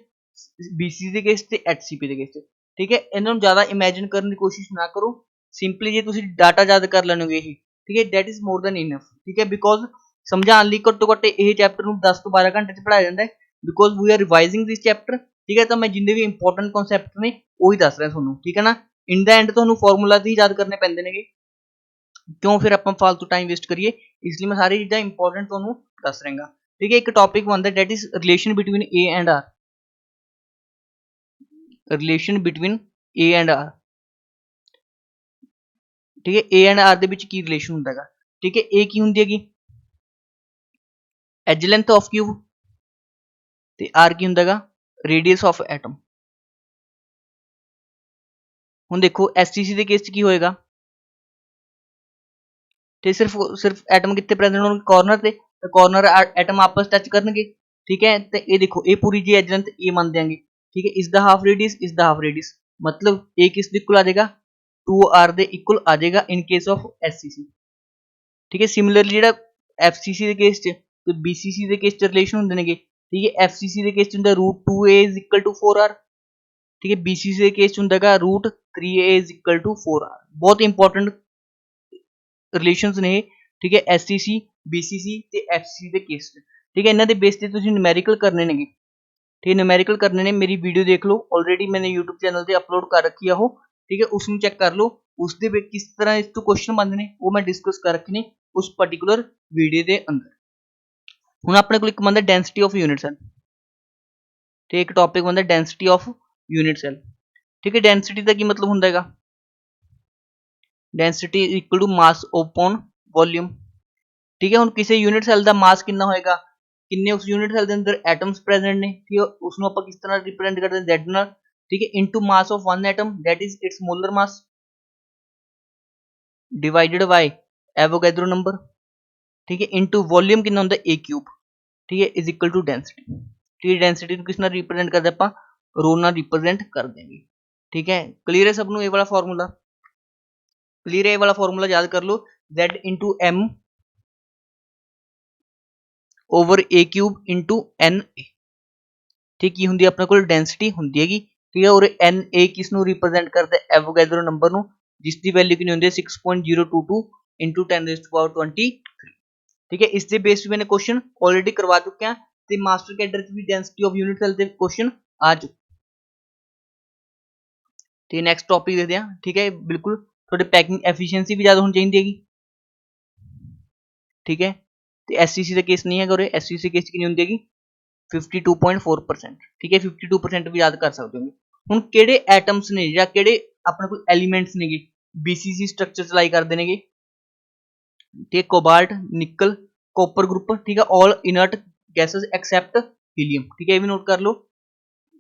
ਬੀਸੀਸੀ ਦੇ ਕੇਸ ਤੇ ਐਚਸੀਪੀ ਦੇ ਕੇਸ 'ਚ, ਠੀਕ ਹੈ ਇਹਨਾਂ ਨੂੰ ਜ਼ਿਆਦਾ ਇਮੇजिन ਕਰਨ ਦੀ ਕੋਸ਼ਿਸ਼ ਨਾ ਕਰੋ, ਸਿੰਪਲੀ ਜੇ ਤੁਸੀਂ ਡਾਟਾ ਯਾਦ ਕਰ ਲੈਣਗੇ ਇਹ ठीक है that is more than enough, ठीक है because ਸਮਝਾਉਣ ਲਈ ਘੱਟੋ ਘੱਟ ਇਹ ਚੈਪਟਰ ਨੂੰ 10 ਤੋਂ 12 ਘੰਟੇ 'ਚ ਪੜਾਇਆ ਜਾਂਦਾ ਹੈ, because we are revising this chapter, ਠੀਕ ਹੈ ਤਾਂ ਮੈਂ ਜਿੰਨੇ ਵੀ ਇੰਪੋਰਟੈਂਟ ਕਨਸੈਪਟ ਨੇ ਉਹੀ ਦੱਸ ਰਿਹਾ ਤੁਹਾਨੂੰ, ਠੀਕ ਹੈ ਨਾ ਇਨ ਦਾ ਐਂਡ ਤੁਹਾਨੂੰ ਫਾਰਮੂਲਾ ਹੀ ਯਾਦ ਕਰਨੇ ਪੈਂਦੇ ਨੇਗੇ, ਕਿਉਂ ਫਿਰ ਆਪਾਂ ਫालतू ਟਾਈਮ ਵੇਸਟ ਕਰੀਏ, ਇਸ ਲਈ ਮੈਂ ਸਾਰੀ ਚੀਜ਼ਾਂ ਇੰਪੋਰਟੈਂਟ ਤੁਹਾਨੂੰ ਦੱਸ ਰਿਹਾਗਾ, ਠੀਕ ਹੈ ਇੱਕ ਟੌਪਿਕ ਬਣਦਾ that is relation between A and R, relation between A and R, ठीक है ए एंड आर ਦੇ ਵਿੱਚ ਕੀ ਰਿਲੇਸ਼ਨ ਹੁੰਦਾ ਹੈਗਾ, ਠੀਕ ਹੈ ए ਕੀ ਹੁੰਦੀ ਹੈਗੀ ਐਜ ਲੈਂਥ ਆਫ ਕਿਊਬ ਤੇ ਆਰ ਕੀ ਹੁੰਦਾ ਹੈਗਾ ਰੇਡੀਅਸ ਆਫ ਐਟਮ। ਹੁਣ ਦੇਖੋ ਐਸਟੀਸੀ ਦੇ ਕੇਸ 'ਚ ਕੀ ਹੋਏਗਾ ਤੇ ਸਿਰਫ ਐਟਮ ਕਿੱਥੇ ਪ੍ਰੈਜ਼ੈਂਟ ਹੋਣਗੇ ਕਾਰਨਰ ਤੇ ਕਾਰਨਰ ਐਟਮ ਆਪਸ ਟੱਚ ਕਰਨਗੇ, ਠੀਕ ਹੈ ਤੇ ਇਹ ਦੇਖੋ ਇਹ ਪੂਰੀ ਜੀ ਐਜ ਲੈਂਥ ए ਮੰਨ ਦਿਆਂਗੇ, ਠੀਕ ਹੈ ਇਸ ਦਾ ਹਾਫ ਰੇਡੀਅਸ ਇਸ ਦਾ ਹਾਫ ਰੇਡੀਅਸ, मतलब ए किस ਦੇ ਇਕੁਅਲ ਆ ਜਾਏਗਾ 2r ਦੇ ਇਕੁਅਲ ਆ ਜਾਏਗਾ ਇਨ ਕੇਸ ਆਫ ਐਸਸੀਸੀ, ठीक है सिमिलरली ਜਿਹੜਾ ਐਫਸੀਸੀ ਦੇ ਕੇਸ 'ਚ ਤੇ ਬੀਸੀਸੀ ਦੇ ਕੇਸ 'ਚ ਰਿਲੇਸ਼ਨ ਹੁੰਦੇ ਨੇਗੇ, ठीक है ਐਫਸੀਸੀ ਦੇ ਕੇਸ 'ਚ ਹੁੰਦਾ √2a = 4r, ठीक है बीसीसी ਦੇ ਕੇਸ 'ਚ ਹੁੰਦਾ ਹੈਗਾ √3a = 4r, ਬਹੁਤ ਇੰਪੋਰਟੈਂਟ ਰਿਲੇਸ਼ਨਸ ਨੇ, ठीक है ਐਸਸੀਸੀ बीसीसी ਤੇ ਐਫਸੀਸੀ ਦੇ ਕੇਸ 'ਚ, ठीक है ਇਹਨਾਂ ਦੇ ਬੇਸ ਤੇ ਤੁਸੀਂ ਨਿਊਮੈਰੀਕਲ ਕਰਨੇ ਨੇਗੇ, ठीक है ਨਿਊਮੈਰੀਕਲ करने ने मेरी वीडियो देख लो ऑलरेडी मैंने यूट्यूब चैनल से अपलोड कर रखी है वो, ठीक है उसमें चेक कर लो, उसके किस तरह इस तो क्वेश्चन बनते हैं वो मैं डिस्कस कर रखे ने उस पर्टिकुलर वीडियो के अंदर। हुण अपने को एक बनता डेंसिटी ऑफ यूनिट सेल, तो एक टॉपिक बनता डेंसिटी ऑफ यूनिट सेल, ठीक है डेंसिटी का की मतलब होंदा हैगा density equal to mass upon volume, ठीक है हुण किसी यूनिट सेल का मास कितना होएगा किन्ने उस यूनिट सेल के अंदर एटम्स प्रेजेंट ने, ठीक है उसनों आपां किस तरह रिप्रेजेंट करते हैं Z नाल, ठीक है into mass of one atom that is it's molar mass divided by Avogadro number, ठीक है, इनटू वॉल्यूम कितना होंगे ए क्यूब, ठीक है, इज इक्वल टू डेंसिटी, ठीक है। डेंसिटी को किस नाल रिप्रेजेंट करते ਆਪਾਂ रो नाल रिप्रेजेंट कर देंगे, ठीक है। क्लियर है सबनों ये वाला फॉर्मूला, क्लियर है ये वाला फॉर्मूला याद कर लो, Z into M over a cube into N A, ठीक है, होंगी अपने को डेंसिटी होंगी हैगी, ठीक है। और एन ए किस नू रिप्रेजेंट करता है एवोगैड्रो नंबर नू, जिसकी वैल्यू कितनी होंगी 6.022 इंटू 10⁻23, ठीक है। इसके बेस पे मैंने क्वेश्चन ऑलरेडी करवा चुके हैं, तो मास्टर कैडर की डेंसिटी ऑफ यूनिट सेल के क्वेश्चन आ चुके, ठीक है। नेक्स्ट टॉपिक देखते हैं, ठीक है। बिल्कुल थोड़ी पैकिंग एफिशिएंसी भी ज्यादा होनी चाहिए, ठीक है। तो एससीसी का केस नहीं है, और एससीसी केस की नहीं होगी 52.4%, ठीक है। 52% भी याद कर सकते हो। ਹੁਣ ਕਿਹੜੇ ਐਟਮਸ ਨੇ ਜਾਂ ਕਿਹੜੇ ਆਪਣੇ ਕੋਲ ਐਲੀਮੈਂਟਸ ਨੇਗੇ BCC स्ट्रक्चर चलाई करते हैं, ठीक है। कोबाल्ट, निकल, कॉपर ग्रुप, ठीक है। All inert gases except helium, ठीक है, ये भी नोट कर लो,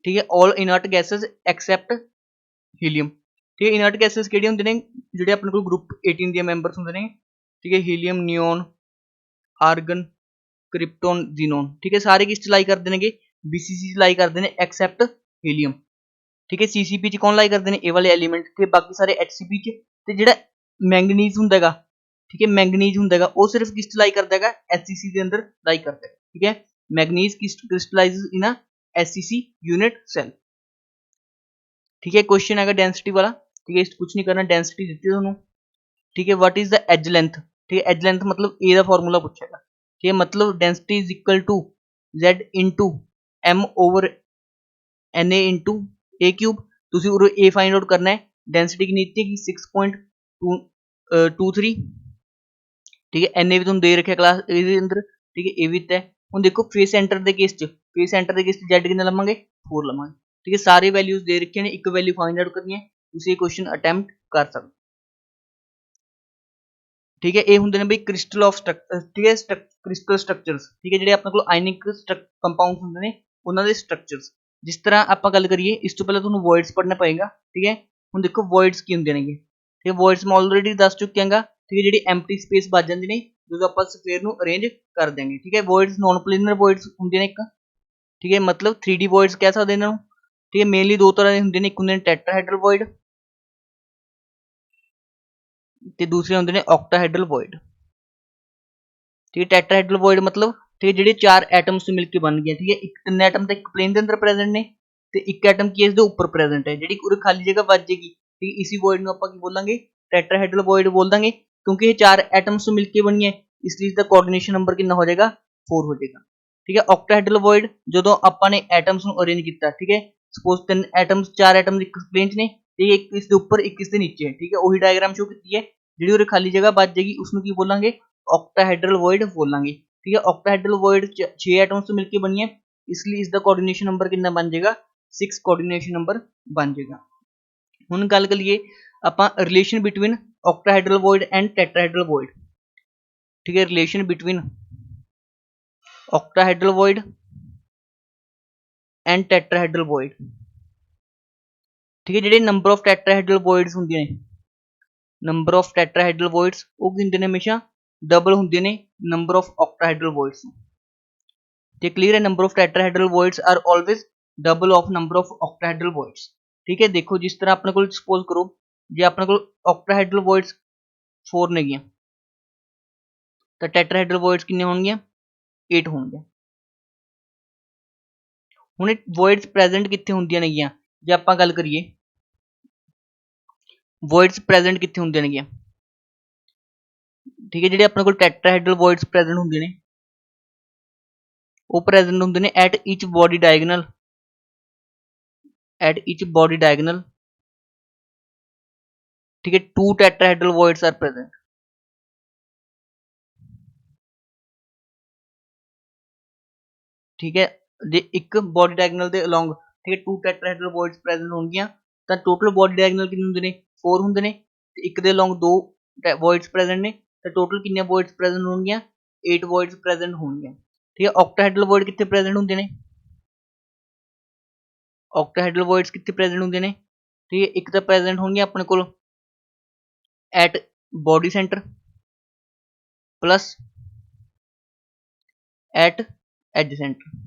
ठीक है। All inert gases except helium, ठीक है। इनर्ट गैसेस ਕਿਹੜੇ ਹੁੰਦੇ ਨੇ ਜਿਹੜੇ ਆਪਣੇ ਕੋਲ ग्रुप 18 ਦੇ ਮੈਂਬਰਸ ਹੁੰਦੇ ਨੇ, ठीक है। Helium, neon, argon, krypton, xenon, ठीक है। सारे किस लाई करते हैं BCC लाई करते हैं एक्सेप्ट हीलियम, ठीक है। CCP च कौन लाई करते हैं ये वाले एलीमेंट, ते बाकी सारे HCP च, ते जिहड़ा मैंगनीज हुंदा हैगा, ठीक है, मैंगनीज हुंदा हैगा वो सिर्फ किस लाई करता है HCC के अंदर लाई करता है, ठीक है। मैंगनीज क्रिस्टलाइजेस इन अ HCC यूनिट सेल, ठीक है। क्वेश्चन है डेंसिटी वाला, ठीक है, कुछ नहीं करना, डेंसिटी दी थोनों, ठीक है। What is the edge length, ठीक है, एज लेंथ मतलब ए का फॉर्मूला पूछेगा, ठीक है। मतलब density is equal to Z into M over N A into a cube, तुसी उरे ए फाइंड आउट करना है, डेंसिटी कितनी थी 6.23, ठीक है। एन ए भी तुम दे रखे क्लास अंदर, ठीक है, ए भी है। हम देखो फेस सेंटर के केस च, फेस सेंटर के केस Z कितना लवांगे 4 लवांगे, ठीक है। सारे वैल्यूज दे रखे हैं, एक वैल्यू फाइंड आउट करनी है, तुसी क्वेश्चन अटैम्प्ट कर सकते, ठीक है। ये होंगे ने भाई क्रिस्टल ऑफ स्ट्रक्चर, ठीक है, क्रिस्टल स्ट्रक्चर्स, ठीक है, ਜਿਹੜੇ ਆਪਣੇ ਕੋਲ ਆਇਨਿਕ ਕੰਪਾਊਂਡਸ ਹੁੰਦੇ ਨੇ ਉਹਨਾਂ ਦੇ ਸਟਰਕਚਰਸ। ਜਿਸ ਤਰ੍ਹਾਂ ਆਪਾਂ ਗੱਲ ਕਰੀਏ, ਇਸ ਤੋਂ ਪਹਿਲਾਂ ਤੁਹਾਨੂੰ ਵੋਇਡਸ ਪੜ੍ਹਨਾ ਪਏਗਾ, ਠੀਕ ਹੈ। ਹੁਣ ਦੇਖੋ ਵੋਇਡਸ ਕੀ ਹੁੰਦੇ ਨੇਗੇ, ਠੀਕ ਹੈ। ਵੋਇਡਸ ਮੈਂ ਆਲਰੇਡੀ ਦੱਸ ਚੁੱਕਿਆ ਹਾਂਗਾ, ਠੀਕ ਹੈ, ਜਿਹੜੀ ਐਮਪਟੀ ਸਪੇਸ ਬਚ ਜਾਂਦੀ ਨੇ ਜਦੋਂ ਆਪਾਂ ਸਫੇਅਰ ਨੂੰ ਅਰੇਂਜ ਕਰ ਦਿਆਂਗੇ, ਠੀਕ ਹੈ। ਵੋਇਡਸ ਨॉन ਪਲੇਨਰ ਵੋਇਡਸ ਹੁੰਦੇ ਨੇ ਇੱਕ, ਠੀਕ ਹੈ, मतलब 3D ਵੋਇਡਸ ਕਹਿ ਸਕਦੇ ਇਹਨਾਂ ਨੂੰ, ਠੀਕ ਹੈ। ਮੇਨਲੀ ਦੋ ਤਰ੍ਹਾਂ ਦੇ ਹੁੰਦੇ ਨੇ, ਇੱਕ ਹੁੰਦੇ ਨੇ ਟੈਟਰਾਹਾਈਡਰਲ ਵੋਇਡ ਤੇ ਦੂਸਰੇ ਹੁੰਦੇ ਨੇ ऑक्टाहेड्रल वॉइड, ठीक है। टैट्राहेड्रल वॉइड मतलब, ठीक है, ਜਿਹੜੇ ਚਾਰ ਐਟਮਸ ਮਿਲ ਕੇ ਬਣ ਗਏ, ਠੀਕ ਹੈ। ਇੱਕ ਤਿੰਨ ਐਟਮ ਤਾਂ ਇੱਕ ਪਲੇਨ ਦੇ ਅੰਦਰ ਪ੍ਰੈਜ਼ੈਂਟ ਨੇ, ਤੇ ਇੱਕ ਐਟਮ ਕੀ ਇਸ ਦੇ ਉੱਪਰ ਪ੍ਰੈਜ਼ੈਂਟ ਹੈ, ਜਿਹੜੀ ਉਰੇ ਖਾਲੀ ਜਗ੍ਹਾ ਬਚ ਜਾਏਗੀ, ਠੀਕ ਹੈ। ਇसी ਵॉइड ਨੂੰ ਆਪਾਂ ਕੀ ਬੋਲਾਂਗੇ ਟੈਟਰਾहेड्रल वॉइड ਬੋਲ ਦਾਂਗੇ, ਕਿਉਂਕਿ ਇਹ ਚਾਰ ਐਟਮਸ ਮਿਲ ਕੇ ਬਣੀ ਹੈ, ਇਸ ਲਈ ਇਸਦਾ ਕੋਆਰਡੀਨੇਸ਼ਨ ਨੰਬਰ ਕਿੰਨਾ ਹੋ ਜਾਏਗਾ 4 ਹੋ ਜਾਏਗਾ, ਠੀਕ ਹੈ। ऑक्टाहेड्रल वॉइड ਜਦੋਂ ਆਪਾਂ ਨੇ ਐਟਮਸ ਨੂੰ ਅਰੇਂਜ ਕੀਤਾ, ਠੀਕ ਹੈ, ਸਪੋਜ਼ ਤਿੰਨ ਐਟਮਸ ਚਾਰ ਐਟਮਸ ਇੱਕ ਪਲੇਨ 'ਚ ਨੇ, ਤੇ ਇੱਕ ਇਸ ਦੇ ਉੱਪਰ ਇੱਕ ਇਸ ਦੇ ਨੀਚੇ ਹੈ, ठीक है। ਉਹੀ ਡਾਇਗਰਾਮ ਸ਼ੋ ਕੀਤੀ ਹੈ, ਜਿਹੜੀ ਉਰੇ ਖਾਲੀ ਜਗ੍ਹਾ ਬਚ ਜਾਏਗੀ ਉਸਨੂੰ ਕੀ ਬੋਲਾਂਗੇ ऑक्टाहेड्रल वॉइड बोलांगे, ठीक है। ऑक्टाहेड्रल वॉइड 6 एटम्स से मिलकर बनी है, इसलिए इसका कोऑर्डिनेशन नंबर कितना बन जाएगा 6 कोऑर्डिनेशन नंबर बन जाएगा। हुन गल करिए आपां relation between octahedral void and tetrahedral void, ठीक है। Relation between octahedral void and tetrahedral void, ठीक है। जिहड़े नंबर ऑफ टेट्राहेड्रल वॉइड्स हुंदियां ने, नंबर ऑफ टेट्राहेड्रल वॉइड्स वो की हुंदे ने हमेशा डबल होंगे ने नंबर ऑफ ऑक्टाहेड्रल वॉइड्स, ठीक, क्लियर है। Number of tetrahedral voids are always double of number of octahedral voids, ठीक है। देखो जिस तरह अपने को सपोज करो जे अपने को ऑक्टाहेड्रल वॉइड्स 4 ने गियां, तो टेट्राहेड्रल वॉइड्स कितने होंगे 8 होंगे। हुण वॉइड्स प्रेजेंट कित्थे हुंदियां ने गियां, जे आपां गल करिए वॉइड्स प्रेजेंट कित्थे हुंदियां ने गियां, ठीक है। जिहड़े अपने को टेट्राहेड्रल वॉइड्स प्रेजेंट हुंदे ने वो प्रेजेंट होंगे ने at each body diagonal, at each body diagonal, ठीक है। 2 टेट्राहेड्रल वॉइड्स आर प्रेजेंट, ठीक है। जे एक बॉडी डायगनल दे अलोंग, ठीक है, 2 टेट्राहेड्रल वॉइड्स प्रेजेंट होंगियां, तां टोटल बॉडी डायगनल कितने हुंदे ने 4 हुंदे ने, ते एक दे अलोंग 2 वॉइड्स प्रेजेंट ने, तां टोटल कितने वॉइड्स प्रेजेंट होंगियां 8 वॉइड्स प्रेजेंट होंगियां, ठीक है। ऑक्टाहेड्रल वॉइड कितने प्रेजेंट हुंदे ने, ऑक्टाहेड्रल वॉइड्स कितने प्रेजेंट होंगे ने, ठीक है। एक तो प्रेजेंट होंगे अपने को at body centre, plus at edge centre.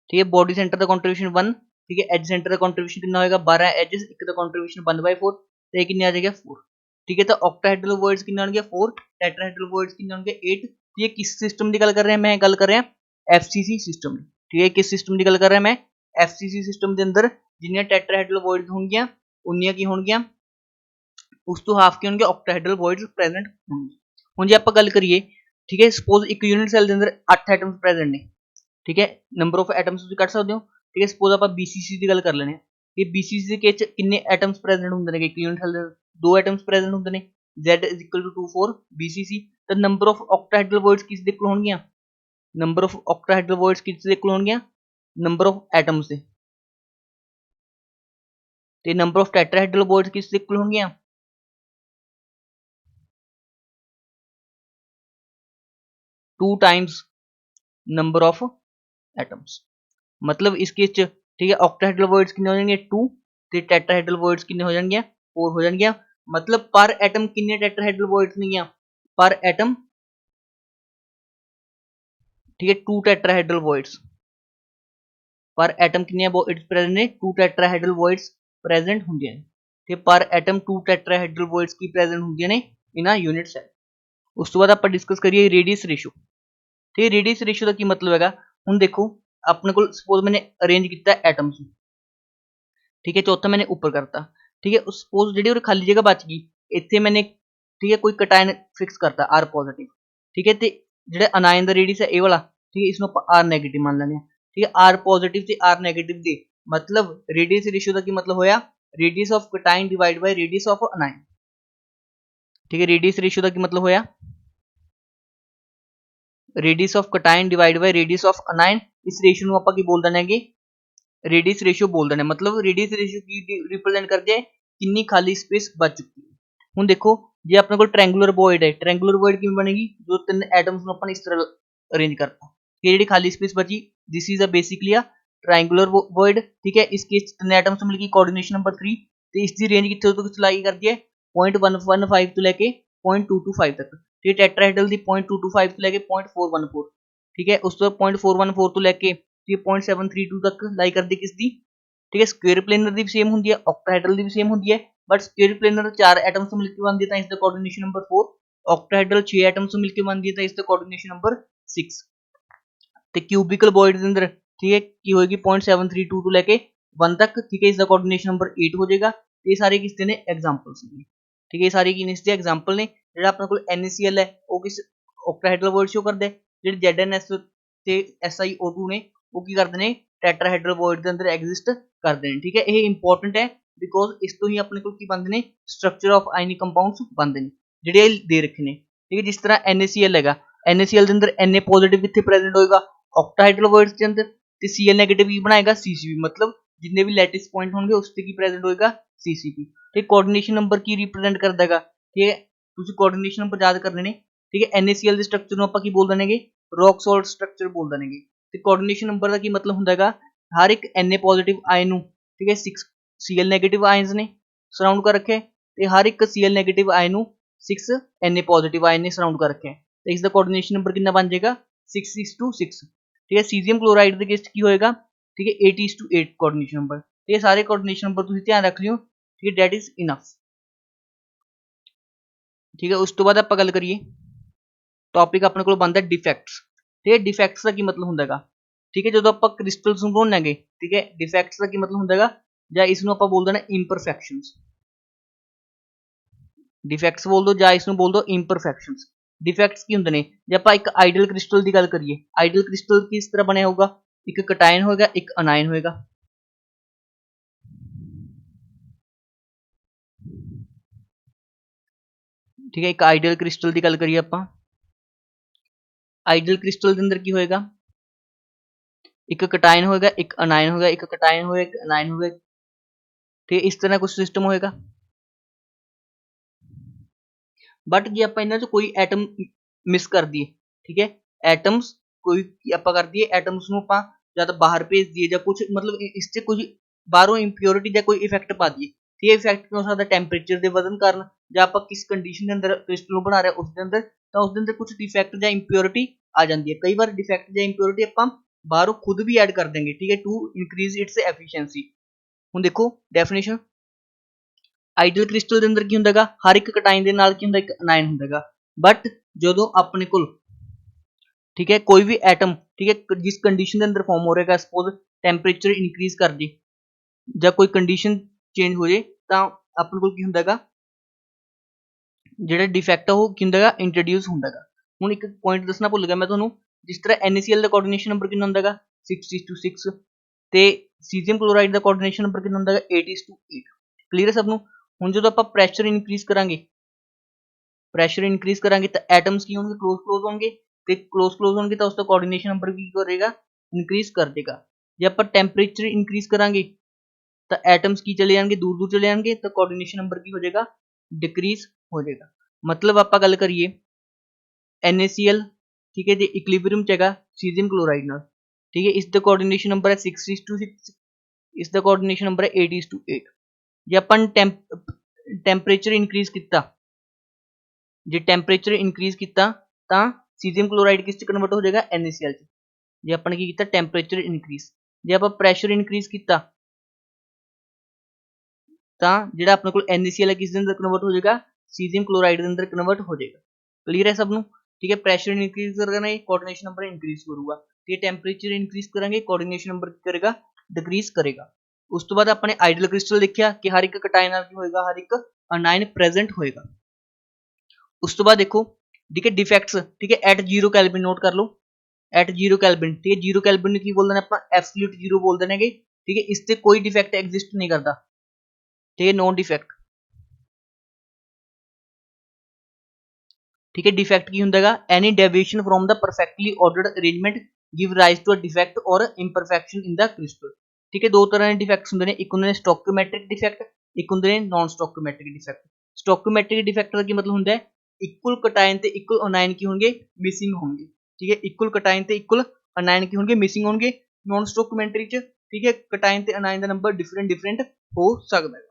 ठीक है, बॉडी सेंटर का कंट्रीब्यूशन 1, ठीक है, एज सेंटर का कंट्रीब्यूशन कितना होगा 12 एजेस, एक का कंट्रीब्यूशन 1/4, तो ये कितने आ जाएगा 4। ठीक है, तो ऑक्टाहेड्रल वर्ड्स कितने होंगे 4, टेट्राहेड्रल वर्ड्स कितने होंगे 8। ये किस सिस्टम की गल कर रहे हैं, मैं गल कर रहे हैं एफसीसी सिस्टम। ठीक है, किस सिस्टम की गल कर रहे हैं मैं, एफसीसी सिस्टम के अंदर जिन्नियां टेट्राहेड्रल वर्ड्स होंगियां उन्नियां की होंगियां उस तो हाफ के होंगे ऑक्टाहेड्रल वर्ड्स प्रेजेंट होंगे। हुण जे आपां गल करिए, ठीक है, सपोज एक यूनिट सेल के अंदर 8 एटम्स प्रेजेंट ने। ठीक है, नंबर ऑफ एटम्स तुसीं कट सकदे हो। ठीक है, सपोज आपां बीसीसी की गल कर लेने, कि बीसीसी के कितने एटम्स प्रेजेंट होंदे ने एक यूनिट सेल दे, 2 एटम्स प्रेजेंट होंदे ने, Z is equal to 2 for BCC. तो नंबर ऑफ ऑक्टाहेड्रल वर्ड्स किस दे इक्वल होणगियां, नंबर ऑफ ऑक्टाहेड्रल वर्ड्स किस दे इक्वल होणगियां, नंबर ऑफ एटम्स दे। ते नंबर ऑफ टेट्राहेड्रल वर्ड्स किस दे इक्वल होणगियां, 2 टाइम्स नंबर ऑफ एटम्स। मतलब इस केस च, ठीक है, ऑक्टाहेड्रल वर्ड्स कितने हो जाएंगे 2, ते टेट्राहेड्रल वर्ड्स कितने हो जाएंगे 4 हो जाएंगे। मतलब पर एटम कितने टेट्राहेड्रल वर्ड्स नहीं है, पर एटम, ठीक है, 2 टेट्राहेड्रल वर्ड्स पर एटम कितने वर्ड्स प्रेजेंट ने, 2 टेट्राहेड्रल वर्ड्स प्रेजेंट होंगे हैं। ठीक है, पर एटम 2 टेट्राहेड्रल वर्ड्स की प्रेजेंट होंगे ने इन अ यूनिट सेल। उस तो बाद आप डिस्कस करिए रेडियस रेशियो। ठीक है, रेडियस रेशियो का की मतलब हैगा, हुण देखो अपने को सपोज मैंने अरेंज किया एटम्स, ठीक है, चौथा मैंने ऊपर करता। ठीक है, सपोज जी खाली जगह बच गई इतने मैंने, ठीक है, कोई कटायन फिक्स करता आर पॉजिटिव। ठीक है, तो जो अनायन का रेडियस है ये वाला, ठीक है, इसमें आर नैगेटिव मान लेंगे। ठीक है, आर पॉजिटिव से आर नैगेटिव दे मतलब रेडियस रेशियो का की मतलब होया radius of cation divide by radius of अनायन। ठीक है, रेडियस रेशियो का की मतलब होया radius of cation divide by radius of अनायन। इस रेशियो ਨੂੰ ਆਪਾਂ ਕੀ ਬੋਲ ਦਨਾਂਗੇ, रेडियस रेशियो बोल देना। मतलब रेडियस रेशियो की रिप्रेजेंट करते हैं कितनी खाली स्पेस बच चुकी है। हुण देखो जे अपने को ट्रायंगुलर वॉइड है, ट्रायंगुलर वॉइड किवें बनेगी, जो 3 एटम्स ਨੂੰ ਆਪਾਂ इस तरह अरेंज करता, ये ਜਿਹੜੀ खाली स्पेस बची this is a basically a triangular void. ठीक है, इस केस 3 एटम्स मिलके कोऑर्डिनेशन नंबर 3, ਤੇ ਇਸ ਦੀ ਰੇਂਜ ਕਿੱਥੇ ਤੋਂ ਕਿੱਥੇ ਲਾਈ ਕਰਦੀ ਹੈ 0.115 ਤੋਂ ਲੈ ਕੇ 0.225 ਤੱਕ। ਠੀਕ ਹੈ, ਟੈਟਰਾहेड्रल ਦੀ 0.225 ਤੋਂ ਲੈ ਕੇ 0.414। ठीक है, उस तो 0.414 ਤੋਂ ਲੈ ਕੇ 0.732 तक लाई करती किसकी। ठीक है, स्क्वेयर प्लेनर की भी सेम होंगी है, ऑक्टाहेड्रल की भी सेम होंगी है, बट स्क्वेयर प्लेनर 4 एटम्स मिलकर बनती है इसका कोऑर्डिनेशन नंबर 4, ऑक्टाहेड्रल 6 एटम्स मिलकर बनती है इसका कोऑर्डिनेशन नंबर 6। तो क्यूबिकल वॉइड के अंदर, ठीक है, की होगी 0.732 to लेके 1 तक। ठीक है, इसका कोऑर्डिनेशन नंबर 8 हो जाएगा। ये सारे किसके ने एग्जांपल्स ने। ठीक है, ये सारे की इसके एग्जांपल ने। जो अपने को NaCl है वो किस ऑक्टाहेड्रल वर्ड शो करते हैं, जो ZnS ਤੇ SiO2 ने वो की करते हैं टेट्राहेड्रल वॉइड के अंदर एग्जिस्ट करते हैं। ठीक है, ये इंपॉर्टेंट है बिकॉज इस तो ही अपने को की बनते हैं स्ट्रक्चर ऑफ आयनिक कंपाउंड्स बनते हैं ਜਿਹੜੇ दे रखे ने। ठीक है, जिस तरह NaCl हैगा, NaCl के अंदर Na पॉजिटिव कितने प्रेजेंट होएगा ऑक्टाहेड्रल वॉइड्स के अंदर, ते Cl नेगेटिव की बनाएगा CCP। मतलब जितने भी लैटिस पॉइंट होंगे उससे की प्रेजेंट होएगा CCP। ठीक, कोऑर्डिनेशन नंबर की रिप्रेजेंट करता है। ठीक है, ਤੁਸੀਂ कोऑर्डिनेशन नंबर याद करने ने। ठीक है, NaCl ਦੇ स्ट्रक्चर ਨੂੰ ਆਪਾਂ ਕੀ ਬੋਲ ਦੇਣਗੇ रॉक सॉल्ट स्ट्रक्चर बोल देंगे। तो कोऑर्डिनेशन नंबर का की मतलब होंगे हर एक Na पॉजिटिव आयन, ठीक है, 6 Cl नेगेटिव आयन्स ने सराउंड कर रखे, तो हर एक Cl negative ion 6 Na positive ion ने सराउंड कर रखे। तो इसका कोऑर्डिनेशन नंबर कितना बन जाएगा 6:6। ठीक है, सीजियम क्लोराइड के केस की होएगा, ठीक है, 8:8 कोऑर्डिनेशन नंबर। तो ये सारे कोऑर्डिनेशन नंबर तुम ध्यान रख लियो। ठीक है, दैट इज इनफ। ठीक है, उस तो बाद आप गल करिए टॉपिक अपने को बनता है डिफेक्ट्स। ठीक है, डिफेक्ट्स का की मतलब होंगे, ठीक है, जो आप क्रिस्टल्स ढूंढेंगे, ठीक है, डिफेक्ट्स का की मतलब होंगे ਜਾਂ ਇਸ ਨੂੰ ਆਪਾਂ बोल देना imperfections। डिफेक्ट्स बोल दो ਜਾਂ ਇਸ ਨੂੰ बोल दो imperfections। डिफेक्ट्स की होंगे ने ਜੇ ਆਪਾਂ ਇੱਕ ਆਈਡਲ ਕ੍ਰਿਸਟਲ ਦੀ ਗੱਲ ਕਰੀਏ, ਆਈਡਲ ਕ੍ਰਿਸਟਲ किस तरह ਬਣਿਆ ਹੋਊਗਾ, एक कटायन होएगा एक अनायन होएगा। ठीक है, एक आइडियल क्रिस्टल की गल करिए आप, आइडियल क्रिस्टल के अंदर की होएगा एक कटायन होएगा एक अनायन होएगा, एक कटायन होएगा एक अनायन होएगा। ठीक है, इस तरह कुछ सिस्टम होएगा। बट जे आप इन्हां चों कोई एटम मिस कर दिए, ठीक है, एटम्स कोई आप कर दिए एटम्स नूं आपां ਜਾਂ ਤਾਂ बाहर भेज दिए ਜਾਂ कुछ मतलब इससे कुछ बाहरों इंप्योरिटी या कोई इफेक्ट पा दिए। ठीक है, इफेक्ट हो सकता टैंपरेचर के ਵਧਣ ਕਾਰਨ ਜਾਂ ਆਪਾਂ ਕਿਸ ਕੰਡੀਸ਼ਨ ਦੇ ਅੰਦਰ ਕ੍ਰਿਸਟਲ ਨੂੰ ਬਣਾ ਰਹੇ ਉਸ ਦੇ ਅੰਦਰ, ਤਾਂ ਉਸ ਦੇ ਅੰਦਰ ਕੁਝ ਡਿਫੈਕਟ ਜਾਂ ਇੰਪਿਓਰਿਟੀ ਆ ਜਾਂਦੀ ਹੈ। ਕਈ ਵਾਰ ਡਿਫੈਕਟ ਜਾਂ ਇੰਪਿਓਰਿਟੀ ਆਪਾਂ ਬਾਹਰੋਂ ਖੁਦ ਵੀ ਐਡ ਕਰ ਦੇंगे, ਠੀਕ ਹੈ, ਟੂ ਇਨਕਰੀਜ਼ ਇਟਸ ਐਫੀਸ਼ੀਐਂਸੀ। ਹੁਣ ਦੇਖੋ ਡੈਫੀਨੇਸ਼ਨ, ਆਈਡਲ ਕ੍ਰਿਸਟਲ ਦੇ ਅੰਦਰ ਕੀ ਹੁੰਦਾਗਾ, ਹਰ ਇੱਕ ਕਟਾਇਨ ਦੇ ਨਾਲ ਕੀ ਹੁੰਦਾ, ਇੱਕ ਅਨਾਇਨ ਹੁੰਦਾਗਾ। ਬਟ ਜਦੋਂ ਆਪਣੇ ਕੋਲ, ਠੀਕ ਹੈ, ਕੋਈ ਵੀ ਐਟਮ, ਠੀਕ ਹੈ, ਜਿਸ ਕੰਡੀਸ਼ਨ ਦੇ ਅੰਦਰ ਫਾਰਮ ਹੋ ਰਿਹਾ, ਸਪੋਜ਼ ਟੈਂਪਰੇਚਰ ਇਨਕਰੀਜ਼ ਕਰ ਜੇ ਜਾਂ ਕੋਈ ਕੰਡੀਸ਼ਨ ਚੇਂਜ ਹੋ ਜੇ, ਤਾਂ ਆਪਣੇ ਕੋਲ ਕੀ ਹੁੰਦਾਗਾ, ਜਿਹੜਾ ਡਿਫੈਕਟ ਆ ਉਹ ਕੀ ਹੁੰਦਾਗਾ, ਇੰਟਰੋਡਿਊਸ ਹੁੰਦਾਗਾ। ਹੁਣ ਇੱਕ ਪੁਆਇੰਟ ਦੱਸਣਾ ਭੁੱਲ ਗਿਆ ਮੈਂ ਤੁਹਾਨੂੰ, ਜਿਸ ਤਰ੍ਹਾਂ NaCl ਦਾ ਕੋਆਰਡੀਨੇਸ਼ਨ ਨੰਬਰ ਕਿੰਨਾ ਹੁੰਦਾਗਾ, 6:6 ਤੇ ਸੀਜ਼ੀਅਮ ਕਲੋਰਾਈਡ ਦਾ ਕੋਆਰਡੀਨੇਸ਼ਨ ਨੰਬਰ ਕਿੰਨਾ ਹੁੰਦਾਗਾ, 8:8। ਕਲੀਅਰ ਹੈ ਸਭ ਨੂੰ। ਹੁਣ ਜਦੋਂ ਆਪਾਂ ਪ੍ਰੈਸ਼ਰ ਇਨਕਰੀਜ਼ ਕਰਾਂਗੇ, ਤਾਂ ਐਟਮਸ ਕੀ ਹੋਣਗੇ, ਕਲੋਜ਼ ਹੋਣਗੇ, ਤੇ ਕਲੋਜ਼ ਹੋਣਗੇ ਤਾਂ ਉਸ ਦਾ ਕੋਆਰਡੀਨੇਸ਼ਨ ਨੰਬਰ ਕੀ ਕਰੇਗਾ, ਇਨਕਰੀਜ਼ ਕਰ ਦੇਗਾ। ਜੇ ਆਪਾਂ ਟੈਂਪਰੇਚਰ ਇਨਕਰੀਜ਼ ਕਰਾਂਗੇ ਤਾਂ ਐਟਮਸ ਕੀ ਚਲੇ ਜਾਣਗੇ, ਦੂਰ ਚਲੇ ਜਾਣਗੇ, ਤਾਂ ਕੋਆਰਡੀਨੇਸ਼ਨ ਨੰਬਰ ਕੀ ਹੋ ਜਾਏਗਾ, डिक्रीज हो जाएगा। मतलब आप गल करिए NaCl, ठीक है जी, इक्विलिब्रियम च है सीजियम क्लोराइड नाल, ठीक है, इसका कोऑर्डिनेशन नंबर है 6:6, इसका कोऑर्डिनेशन नंबर है 8:8। जे अपन टैंपरेचर इनक्रीज किया, जे टैंपरेचर इनक्रीज किया तो सीजियम क्लोराइड किस कन्वर्ट हो जाएगा, NaCl च। जे अपन की किया टैंपरेचर इनक्रीज, जे आप प्रैशर इनक्रीज किया तो जो अपने को NaCl है किस अंदर कन्वर्ट हो जाएगा, सीजियम क्लोराइड के अंदर कन्वर्ट हो जाएगा। क्लीयर है सबनों, ठीक है। प्रैशर इनक्रीज करेगा, कोऑर्डिनेशन नंबर इंक्रीज करूंगा, ठीक है। टेंपरेचर इंक्रीज करेंगे, कोऑर्डिनेशन नंबर करेगा डिक्रीज करेगा। उस तो बाद अपने आइडियल क्रिस्टल देखा कि हर एक कटायन होएगा, हर एक अनायन प्रेजेंट होएगा। उस तो बाद देखो, ठीक है, डिफेक्ट्स, ठीक है, एट 0 कैल्विन नोट कर लो, एट 0 कैल्विन, ठीक है, 0 कैल्विन की बोल देना आप एब्सोल्यूट 0 बोल देंगे, ठीक है, इससे कोई डिफेक्ट एग्जिस्ट नहीं करता, ठीक है, नॉन डिफेक्ट, ठीक है। डिफेक्ट की होंगे any deviation from the perfectly ordered arrangement give rise to a defect और इंपरफेक्शन इन द क्रिस्टल, ठीक है। दो तरह के डिफेक्ट्स होंगे, एक होंगे स्टोकियोमेट्रिक डिफेक्ट, एक होंगे नॉन स्टोकियोमेट्रिक डिफेक्ट। स्टोकियोमेट्रिक डिफेक्ट का मतलब होंगे इक्वल कटायन ते इक्वल अनायन की होंगे मिसिंग होंगे, ठीक है, इक्वल कटायन ते इक्वल अनायन की होंगे मिसिंग होंगे। नॉन स्टोकियोमेट्रिक च, ठीक है, कटायन ते अनायन का नंबर डिफरेंट हो सकता है,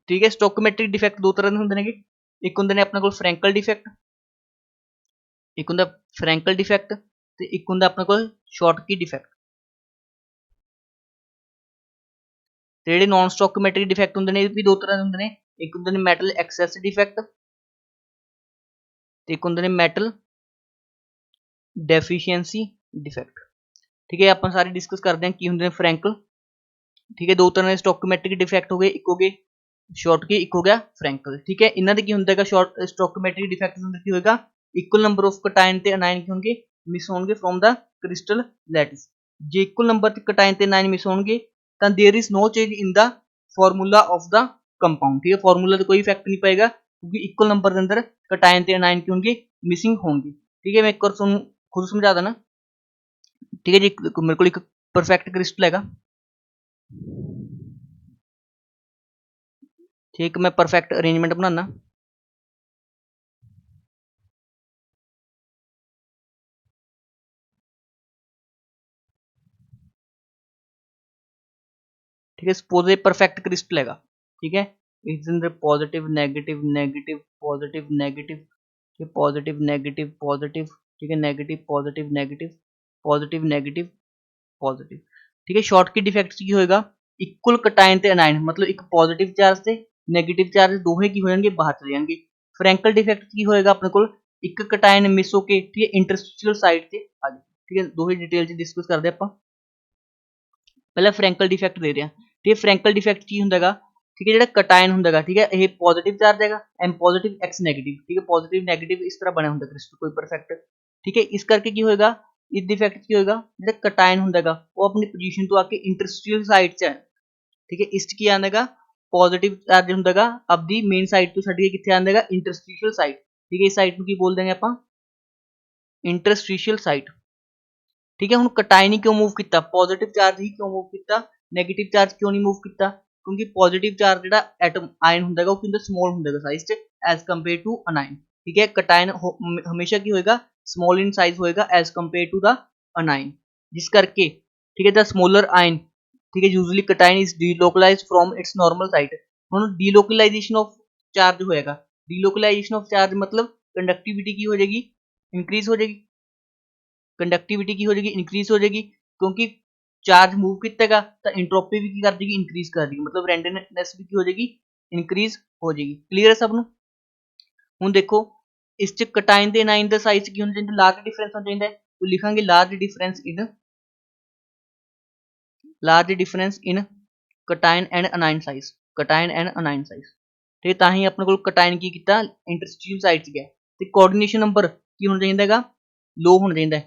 ठीक है। स्टोकियोमेट्रिक डिफेक्ट दो तरह के होंगे ने, एक होंगे ने अपने को फ्रैंकल डिफेक्ट, एक होंगे फ्रैंकल डिफेक्ट, ते एक होंगे अपने को शॉर्टकी डिफेक्ट। ते जिहड़े नॉन स्टोकियोमेट्रिक डिफेक्ट होंगे ने भी दो तरह के होंगे ने, एक होंगे ने मैटल एक्सेस डिफेक्ट, ते एक होंगे ने मैटल डेफिशिएंसी डिफेक्ट, ठीक है। आप सारे डिस्कस करते हैं कि होंगे ने फ्रैंकल, ठीक है, दो तरह के स्टोकियोमेट्रिक डिफेक्ट हो गए, एक हो गए शॉर्टकी, एक हो गया फ्रैंकल, ठीक है। इन्हों की होंगे शॉर्ट स्टोकियोमेट्रिक डिफेक्ट की होगा इक्वल नंबर ऑफ कटायन ते अनायन की होंगे मिस होंगे फ्रॉम द क्रिस्टल लैटिस। जे इक्वल नंबर कटायन ते अनायन मिस होंगे तो there is no change in the formula of the compound, ठीक है, फॉर्मूला तो कोई इफेक्ट नहीं पाएगा क्योंकि इक्वल नंबर के अंदर कटायन ते अनायन की होंगे मिसिंग होंगे, ठीक है। मैं एक बार खुद समझा देना, ठीक है जी। मेरे को एक परफेक्ट क्रिस्टल है, ठीक, मैं परफेक्ट अरेंजमेंट बनाना, ठीक है। सपोज ये परफेक्ट क्रिस्टल है, ठीक है, इसके अंदर positive negative negative positive negative, ठीक है, पॉजिटिव नेगेटिव पॉजिटिव, ठीक है, negative positive negative positive negative positive, ठीक है। शॉर्ट की डिफेक्ट की होएगा इक्वल कटायन ते अनायन, मतलब एक पॉजिटिव चार्ज से नेगेटिव चार्ज दोहे की हो जाएंगे बाहर चले जाएंगे। फ्रैंकल डिफेक्ट की होएगा अपने को एक कटायन मिस होके, ठीक है, इंटरस्टिशियल साइड से आ जाए, ठीक है। दोहे डिटेल से डिस्कस करते हैं आप, पहले फ्रैंकल डिफेक्ट दे रहे हैं, ठीक है। फ्रैंकल डिफेक्ट की होंगे, ठीक है, जो कटायन होंगे, ठीक है, ये पॉजिटिव चार्ज है एम पॉजिटिव एक्स नेगेटिव, ठीक है, पॉजिटिव नेगेटिव इस तरह बने होंगे क्रिस्टल कोई परफेक्ट, ठीक है। इस करके की होएगा, इस डिफेक्ट की होएगा जो कटायन होंगे वो अपनी पोजीशन तो आके इंटरस्टिशियल साइड से है, ठीक है। इस की आएगा पॉजिटिव चार्ज होंगे अब दी मेन साइड तो छड़ के कितने आएगा इंटरस्टिशियल साइड, ठीक है। इस साइड को की बोल देंगे आप इंटरस्टिशियल साइड, ठीक है। हम कटायन ही क्यों मूव किया, पॉजिटिव चार्ज ही क्यों मूव किया, नेगेटिव चार्ज क्यों नहीं मूव किया, क्योंकि पॉजिटिव चार्ज जो एटम आयन होंगे वो कि स्मॉल होंगे साइज से एज कंपेयर टू अनायन, ठीक है। कटायन हमेशा की होएगा स्मॉल इन साइज होएगा as compare to the anion, जिस करके, ठीक है, द स्मॉलर आयन, ठीक है, usually cation is delocalised from its normal site. हम डीलोकलाइजेशन ऑफ चार्ज होएगा। डिलोकलाइजेशन ऑफ चार्ज मतलब कंडक्टिविटी की हो जाएगी इंक्रीज हो जाएगी, कंडक्टिविटी की हो जाएगी इंक्रीज हो जाएगी, क्योंकि चार्ज मूव कितेगा तो एंट्रोपी भी की कर देगी इंक्रीज कर देगी, मतलब रैंडमनेस भी की हो जाएगी इंक्रीज हो जाएगी। क्लीयर है सब नूं? हुण देखो इस च कटाइन ते एनाइन दा साइज की होना चाहिए, लार्ज डिफरेंस होना चाहिए, तो लिखांगे large difference in cation and anion size, cation and anion size. ठीक है, ताही अपने को कटाइन की किया इंटरस्टिशियल साइड गया, तो कोऑर्डिनेशन नंबर की होना चाहिए लो होना चाहिए।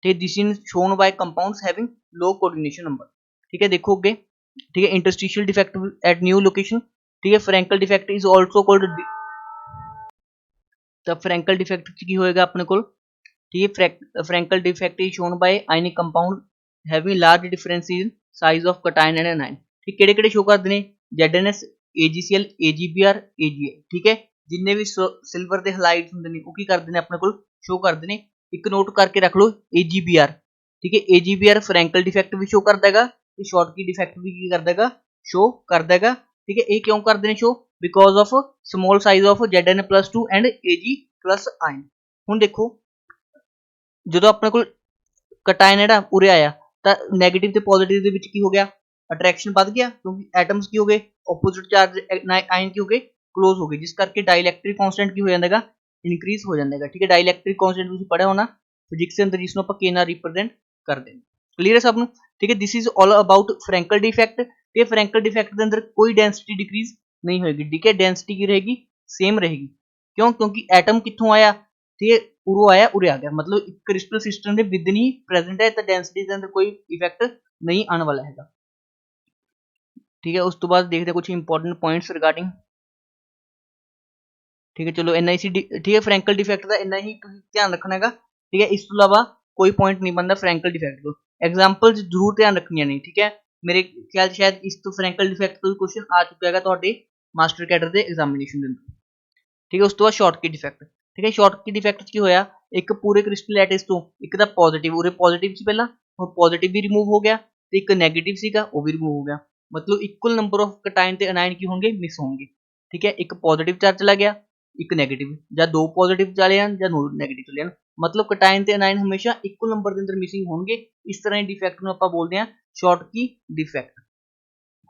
ठीक है, this is shown by compounds having low coordination number. ठीक है, देखो अगे, ठीक है, interstitial defect at new location. ठीक है, Frenkel defect is also called, तो फ्रैंकल डिफेक्ट की होएगा अपने को, ठीक है, Frenkel defect is shown by ionic compound having large difference in size of cation and anion. ठीक, केड़े-केड़े शो करते हैं? ZnS, AgCl, AgBr, AgA। ठीक है, जिन्ने भी सिल्वर के हलाइड्स होंगे ने वो की करते हैं अपने को शो करते हैं। एक नोट करके रख लो AgBr। ठीक है, AgBr फ्रैंकल डिफेक्ट भी शो कर देगा, शॉर्टकी डिफेक्ट भी की कर देगा शो कर देगा। ठीक है, ये क्यों करते हैं show? Because of small size of Zn+2 and Ag+ ion. हुण देखो जो अपने को कटाइन है उरे आया तो नैगेटिव ते पॉजिटिव दे विच की हो गया? अट्रैक्शन बढ़ गया, क्योंकि एटम्स की हो गए ऑपोजिट चार्ज आयन की हो गए क्लोज हो गए, जिस करके डाइलैक्ट्रिक कांस्टेंट की हो जाएगा इंक्रीज हो जाएगा। ठीक है, डाइलैक्ट्रिक कांस्टेंट तुसीं पढ़िया होना फिजिक्स के अंदर, जिसनों आपां के नाल रिप्रेजेंट करते हैं। क्लीयर है सब नूं? ठीक है, this is all about Frenkel defect. ते फ्रैंकल डिफेक्ट के अंदर कोई डेंसिटी डिक्रीज नहीं होगी। ठीक है, डेंसिटी की रहेगी सेम रहेगी। क्यों? क्योंकि एटम कित्थों आया? ते उरो आया उरे आ गया, मतलब क्रिस्टल सिस्टम के विदिन ही प्रेजेंट है, तो डेंसिटी के अंदर कोई इफेक्ट नहीं आने वाला है। ठीक है, उस तो बाद देखते हैं कुछ इंपॉर्टेंट पॉइंट्स रिगार्डिंग। ठीक है, चलो इन्ना ही, ठीक है, फ्रैंकल डिफेक्ट का इन्ना ही ध्यान रखना है। ठीक है, इस तो अलावा कोई पॉइंट नहीं बनता फ्रैंकल डिफेक्ट को, एग्जाम्पल्स जरूर ध्यान रखनी नहीं। ठीक है, मेरे ख्याल शायद इस तो फ्रैंकल डिफेक्ट का क्वेश्चन आ चुका है तो मास्टर कैडर के एग्जामिनेशन के अंदर। ठीक है, उस तो बाद शॉर्टकी डिफेक्ट। ठीक है, शॉर्टकी डिफेक्ट की होया एक पूरे क्रिस्टल लैटिस तो एक दा पॉजिटिव उरे पॉजिटिव सी पहला, और पॉजिटिव भी रिमूव हो गया, तो एक नेगेटिव सीगा वो भी रिमूव हो गया, मतलब इक्वल नंबर ऑफ कटाइन ते अनाइन की होंगे मिस होंगे। ठीक है, एक पॉजिटिव चार्ज चला गया एक नेगेटिव, या दो पॉजिटिव चले जान या दो नेगेटिव चले जान, मतलब कटाइन ते अनाइन हमेशा इक्वल नंबर के अंदर मिसिंग होंगे। इस तरह डिफेक्ट नूं आपां बोलदे हां शॉर्टकी डिफेक्ट।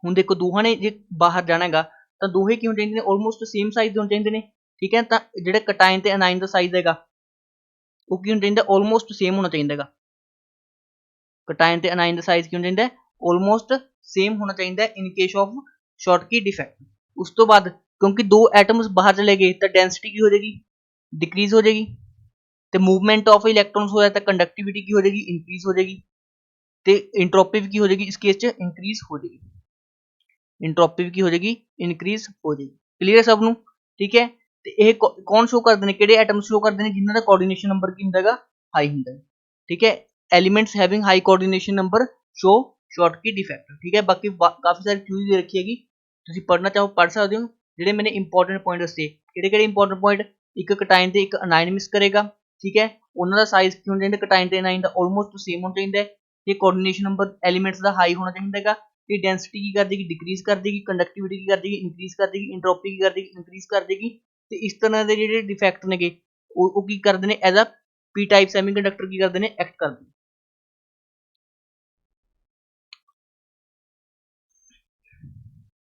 हुण देखो दोहां ने जे बाहर जाना हैगा तो दोहे की होने चाहिए ने ऑलमोस्ट सेम साइज दे होने चाहिए ने। ठीक है, तो जिहड़ा कटाइन ते अनाइन दा साइज हैगा वो की होना चाहिए ऑलमोस्ट सेम होना चाहिए हैगा। कटाइन ते अनाइन दा साइज की होना चाहिए ऑलमोस्ट सेम होना चाहिए in case of Schottky defect. उस तो बाद क्योंकि दो एटम्स बाहर चले गए तो डेंसिटी की हो जाएगी डिक्रीज हो जाएगी, तो मूवमेंट ऑफ इलैक्ट्रॉन्स हो जाता है, कंडक्टिविटी की हो जाएगी इंक्रीज हो जाएगी, तो एंट्रोपी की हो जाएगी इस केस च इंक्रीज हो जाएगी, एंट्रोपी की हो जाएगी इंक्रीज हो जाएगी। क्लीयर है सब नूं? ठीक है, तो यह कौन शो करते हैं? किहड़े एटम शो करते हैं जिन्हों का कोऑर्डिनेशन नंबर की होंदा हाई होंदा। ठीक है, elements having high coordination number show Schottky defect. ठीक है, बाकी काफी सारी थ्योरी दे रखी हैगी, तुसीं पढ़ना चाहो पढ़ सकते हो। जिहड़े मैंने इंपॉर्टेंट पॉइंट दसे, किहड़े इंपॉर्टेंट पॉइंट? एक कटाइन ते एक अनाइन मिस करेगा। ठीक है, उन्हों का साइज की होना चाहिए कटाइन ते अनाइन का ऑलमोस्ट सेम होना चाहिए, ये कोऑर्डिनेशन नंबर एलिमेंट्स का हाई होना चाहिए, ये डेंसिटी की कर देगी डिक्रीज कर देगी, कंडक्टिविटी की कर देगी इंक्रीज कर देगी, एंट्रोपी की कर देगी इंक्रीज कर देगी। तो इस तरह के जो डिफेक्ट ने वो की करते हैं एज अ पी टाइप सैमीकंडक्टर की करते हैं एक्ट करते हैं।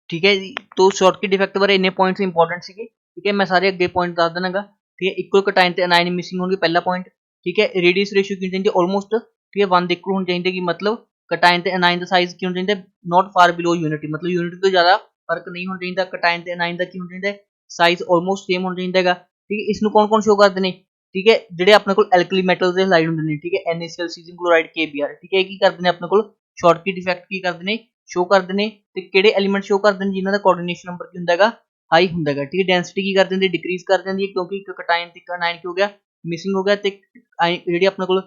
ठीक है जी, तो शॉर्टकी डिफेक्ट बारे इन्ने पॉइंट्स इंपॉर्टेंट थे। ठीक है, मैं सारे अगे पॉइंट दस देना। ठीक है, इक्वल कटाइन ते अनाइन मिसिंग होंगे पहला पॉइंट। ठीक है, रेडियस रेशियो की चाहिए ऑलमोस्ट, ठीक है, 1 इक्वल होनी चाहिए कि मतलब कटाइन ते अनाइन का साइज की होना चाहिए नॉट फार बिलो यूनिटी, मतलब यूनिटी तो ज़्यादा फर्क नहीं होना चाहिए। कटाइन ते अनाइन का की होना चाहिए साइज ऑलमोस्ट सेम होना चाहिए। ठीक है, इसमें कौन कौन शो करते हैं? ठीक है, जो अपने को एल्कली मेटल के हलाइड होंगे, ठीक है, NaCl, सीजियम क्लोराइड, KBr। ठीक है, की करते हैं अपने को शॉर्टकी डिफेक्ट की करते हैं शो करते हैं, तो किहड़े एलीमेंट शो करते हैं जिन्हों का कोऑर्डिनेशन नंबर की होंदा हाई होंदा। ठीक है, डेंसिटी की कर देंगे डिक्रीज कर देंगे, क्योंकि एक कटाइन ते अनाइन की हो गया मिसिंग हो गया, तो जी अपने को